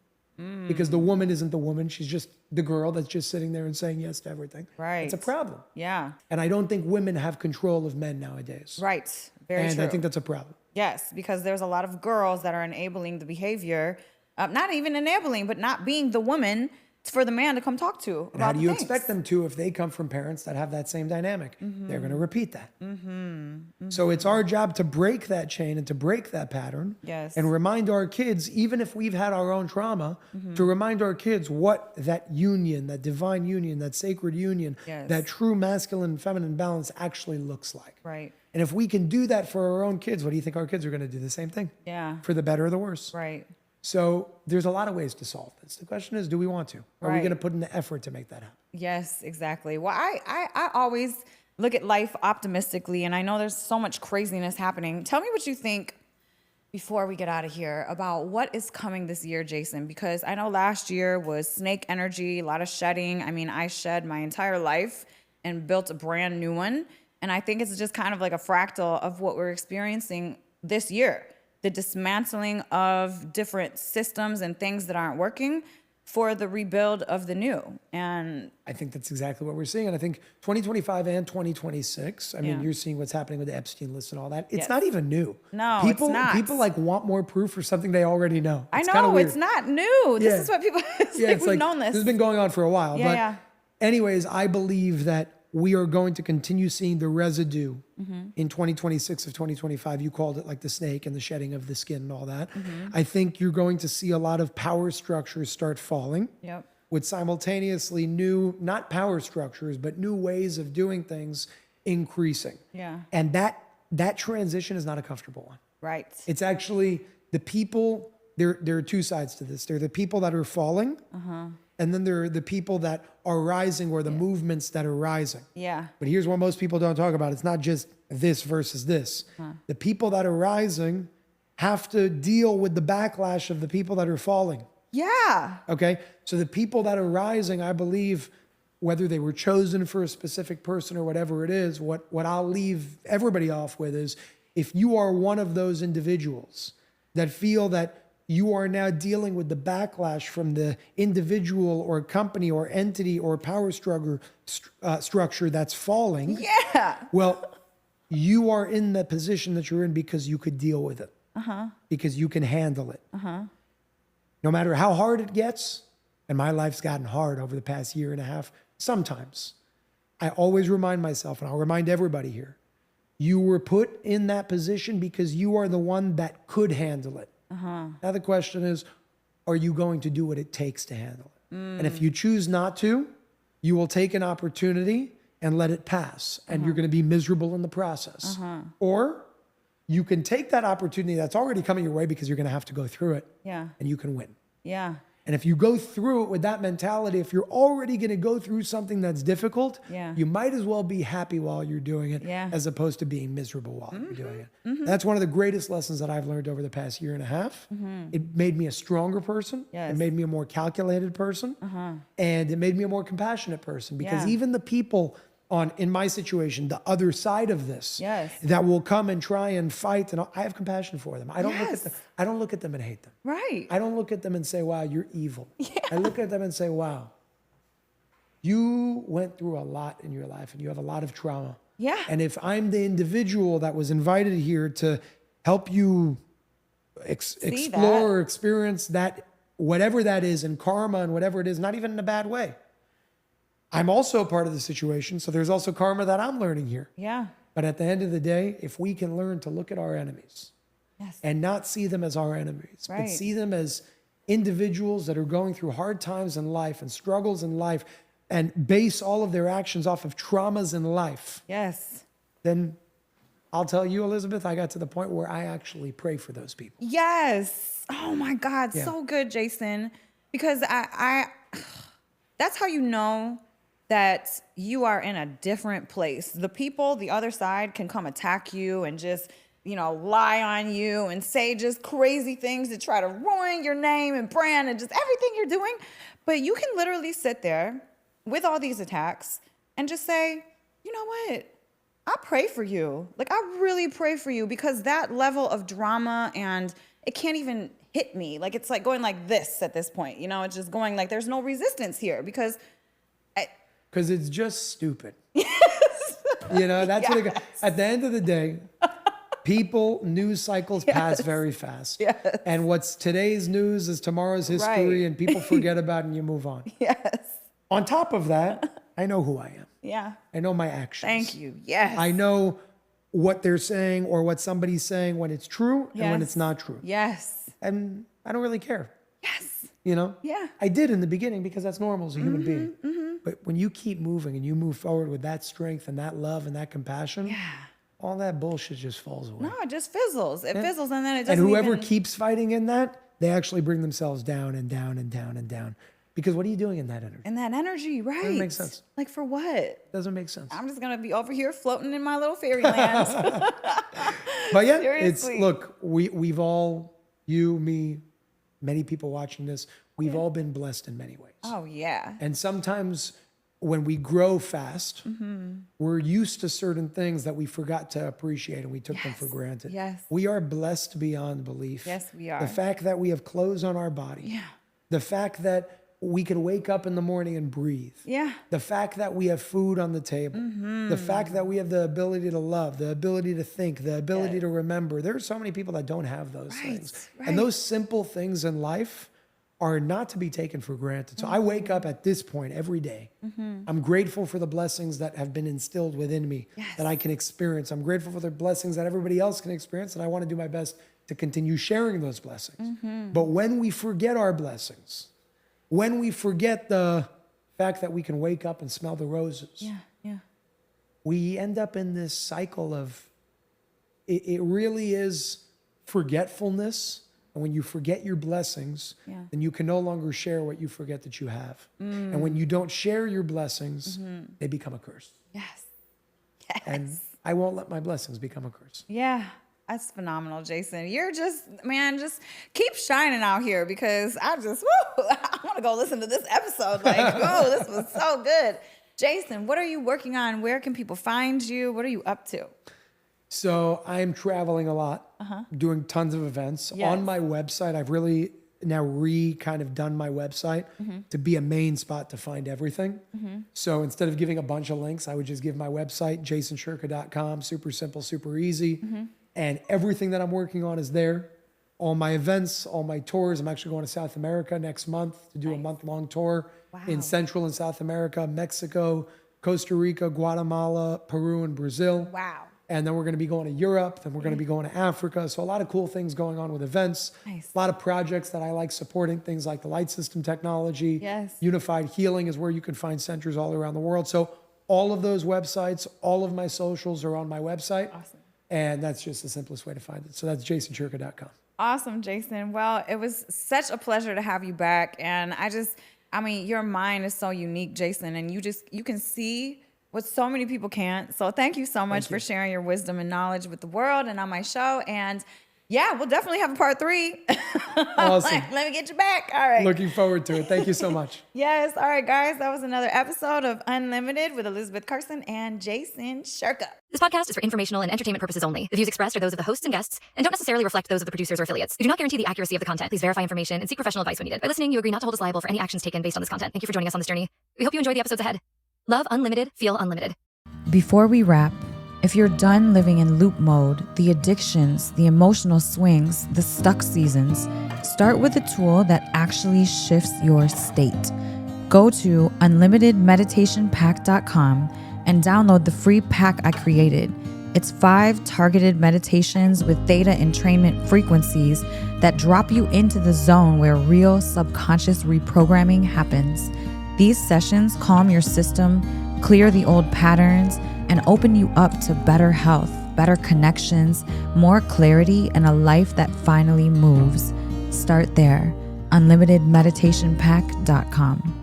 Because the woman isn't the woman. She's just the girl that's just sitting there and saying yes to everything. Right. It's a problem. Yeah. And I don't think women have control of men nowadays. Right. Very And true. I think that's a problem. Yes, because there's a lot of girls that are enabling the behavior, not even enabling, but not being the woman for the man to come talk to And how about do you things. expect them to if they come from parents that have that same dynamic? They're going to repeat that. So it's our job to break that chain and to break that pattern. Yes. And remind our kids, even if we've had our own trauma, to remind our kids what that union, that divine union, that sacred union, Yes. that true masculine and feminine balance actually looks like. Right. And if we can do that for our own kids, what do you think our kids are going to do? The same thing. Yeah. For the better or the worse. Right. So there's a lot of ways to solve this. The question is, do we want to? Are we Right. going to put in the effort to make that happen? Yes, exactly. Well, I always look at life optimistically, and I know there's so much craziness happening. Tell me what you think before we get out of here about what is coming this year, Jason, because I know last year was snake energy, a lot of shedding. I mean, I shed my entire life and built a brand new one. And I think it's just kind of like a fractal of what we're experiencing this year. The dismantling of different systems and things that aren't working for the rebuild of the new. And I think that's exactly what we're seeing. And I think 2025 and 2026, I mean, Yeah. you're seeing what's happening with the Epstein list and all that. It's Yes. not even new. No, it's people, not. People like want more proof for something they already know. I It's kinda know weird. it's not new. This Yeah. is what people it's Yeah, like it's we've known this. This has been going on for a while. Yeah, but yeah. anyways, I believe that we are going to continue seeing the residue in 2026 of 2025. You called it like the snake and the shedding of the skin and all that. I think you're going to see a lot of power structures start falling. Yep. With simultaneously new, not power structures, but new ways of doing things increasing. Yeah. And that transition is not a comfortable one. Right. It's actually the people, there are two sides to this. There are the people that are falling, and then there are the people that are rising, or the movements that are rising. Yeah. But here's what most people don't talk about. It's not just this versus this. The people that are rising have to deal with the backlash of the people that are falling. Yeah. Okay. So the people that are rising, I believe, whether they were chosen for a specific person or whatever it is, what I'll leave everybody off with is, if you are one of those individuals that feel that you are now dealing with the backlash from the individual or company or entity or power structure that's falling, Yeah. well, you are in the position that you're in because you could deal with it, because you can handle it. No matter how hard it gets, and my life's gotten hard over the past year and a half, sometimes I always remind myself, and I'll remind everybody here, you were put in that position because you are the one that could handle it. Now the question is, are you going to do what it takes to handle it? And if you choose not to, you will take an opportunity and let it pass, and you're going to be miserable in the process. Or you can take that opportunity that's already coming your way, because you're going to have to go through it, Yeah. and you can win. Yeah. And if you go through it with that mentality, if you're already going to go through something that's difficult, Yeah. you might as well be happy while you're doing it, Yeah. as opposed to being miserable while you're doing it. That's one of the greatest lessons that I've learned over the past year and a half. It made me a stronger person. Yes. It made me a more calculated person. And it made me a more compassionate person, because Yeah. even the people in my situation, the other side of this, Yes. that will come and try and fight, and I have compassion for them. I don't Yes. look at them and hate them. Right. I don't look at them and say, wow, you're evil. I look at them and say, wow, you went through a lot in your life and you have a lot of trauma. Yeah. And if I'm the individual that was invited here to help you explore or experience that, whatever that is, and karma and whatever it is, not even in a bad way, I'm also a part of the situation. So there's also karma that I'm learning here. Yeah. But at the end of the day, if we can learn to look at our enemies, Yes. and not see them as our enemies, Right. but see them as individuals that are going through hard times in life and struggles in life, and base all of their actions off of traumas in life, Yes. then I'll tell you, Elisabeth, I got to the point where I actually pray for those people. Yes. Oh my God. Yeah. So good, Jason. Because I that's how you know that you are in a different place. The people, the other side, can come attack you and just, lie on you and say just crazy things to try to ruin your name and brand and just everything you're doing. But you can literally sit there with all these attacks and just say, you know what? I pray for you. Like, I really pray for you, because that level of drama, and it can't even hit me. Like, it's like going like this at this point, it's just going like there's no resistance here, because Because it's just stupid. That's what it, at the end of the day, People, news cycles pass very fast. Yes. And what's today's news is tomorrow's history, Right. and people forget about it and you move on. Yes. On top of that, I know who I am. Yeah. I know my actions. Thank you. Yes. I know what they're saying or what somebody's saying when it's true and when Yes. it's not true. Yes. And I don't really care. Yes. You know? Yeah. I did in the beginning because that's normal as a human being. But when you keep moving and you move forward with that strength and that love and that compassion, all that bullshit just falls away. No, it just fizzles. It fizzles, and then it And doesn't whoever even... keeps fighting in that, they actually bring themselves down and down and down and down. Because what are you doing in that energy? And that energy, right? Doesn't make sense. Like, for what? Doesn't make sense. I'm just going to be over here floating in my little fairyland. But yeah, Seriously. look, we've all, you, me, many people watching this, we've all been blessed in many ways. Oh, yeah. And sometimes when we grow fast, we're used to certain things that we forgot to appreciate and we took them for granted. Yes. We are blessed beyond belief. Yes, we are. The fact that we have clothes on our body. Yeah. The fact that we can wake up in the morning and breathe. Yeah. The fact that we have food on the table. The fact that we have the ability to love, the ability to think, the ability to remember. There are so many people that don't have those things. right. And those simple things in life are not to be taken for granted. So I wake up at this point every day. I'm grateful for the blessings that have been instilled within me that I can experience. I'm grateful for the blessings that everybody else can experience. And I want to do my best to continue sharing those blessings. But when we forget our blessings, when we forget the fact that we can wake up and smell the roses, we end up in this cycle of, it really is forgetfulness. And when you forget your blessings, then you can no longer share what you forget that you have. And when you don't share your blessings, they become a curse. Yes. And I won't let my blessings become a curse. Yeah. That's phenomenal, Jason. You're just, man, just keep shining out here because I want to go listen to this episode. Like, whoa, this was so good. Jason, what are you working on? Where can people find you? What are you up to? So I'm traveling a lot, doing tons of events. Yes. On my website, I've really now kind of done my website to be a main spot to find everything. So instead of giving a bunch of links, I would just give my website, jasonshurka.com, super simple, super easy. And everything that I'm working on is there. All my events, all my tours. I'm actually going to South America next month to do a month-long tour in Central and South America, Mexico, Costa Rica, Guatemala, Peru, and Brazil. Wow. And then we're going to be going to Europe. Then we're going to be going to Africa. So a lot of cool things going on with events. Nice. A lot of projects that I like supporting, things like the light system technology. Yes. Unified Healing is where you can find centers all around the world. So all of those websites, all of my socials are on my website. Awesome. And that's just the simplest way to find it. So that's jasonshurka.com. Awesome, Jason. Well, it was such a pleasure to have you back. And your mind is so unique, Jason, and you can see what so many people can't. So thank you so much for sharing your wisdom and knowledge with the world and on my show. And yeah, we'll definitely have a part 3. Awesome. Let me get you back. All right. Looking forward to it. Thank you so much. Yes. All right, guys. That was another episode of Unlimited with Elisabeth Carson and Jason Shurka. This podcast is for informational and entertainment purposes only. The views expressed are those of the hosts and guests and don't necessarily reflect those of the producers or affiliates. We do not guarantee the accuracy of the content. Please verify information and seek professional advice when needed. By listening, you agree not to hold us liable for any actions taken based on this content. Thank you for joining us on this journey. We hope you enjoy the episodes ahead. Love unlimited, feel unlimited. Before we wrap, if you're done living in loop mode, the addictions, the emotional swings, the stuck seasons, start with a tool that actually shifts your state. Go to unlimitedmeditationpack.com and download the free pack I created. It's 5 targeted meditations with theta entrainment frequencies that drop you into the zone where real subconscious reprogramming happens. These sessions calm your system, clear the old patterns, and open you up to better health, better connections, more clarity, and a life that finally moves. Start there. unlimitedmeditationpack.com.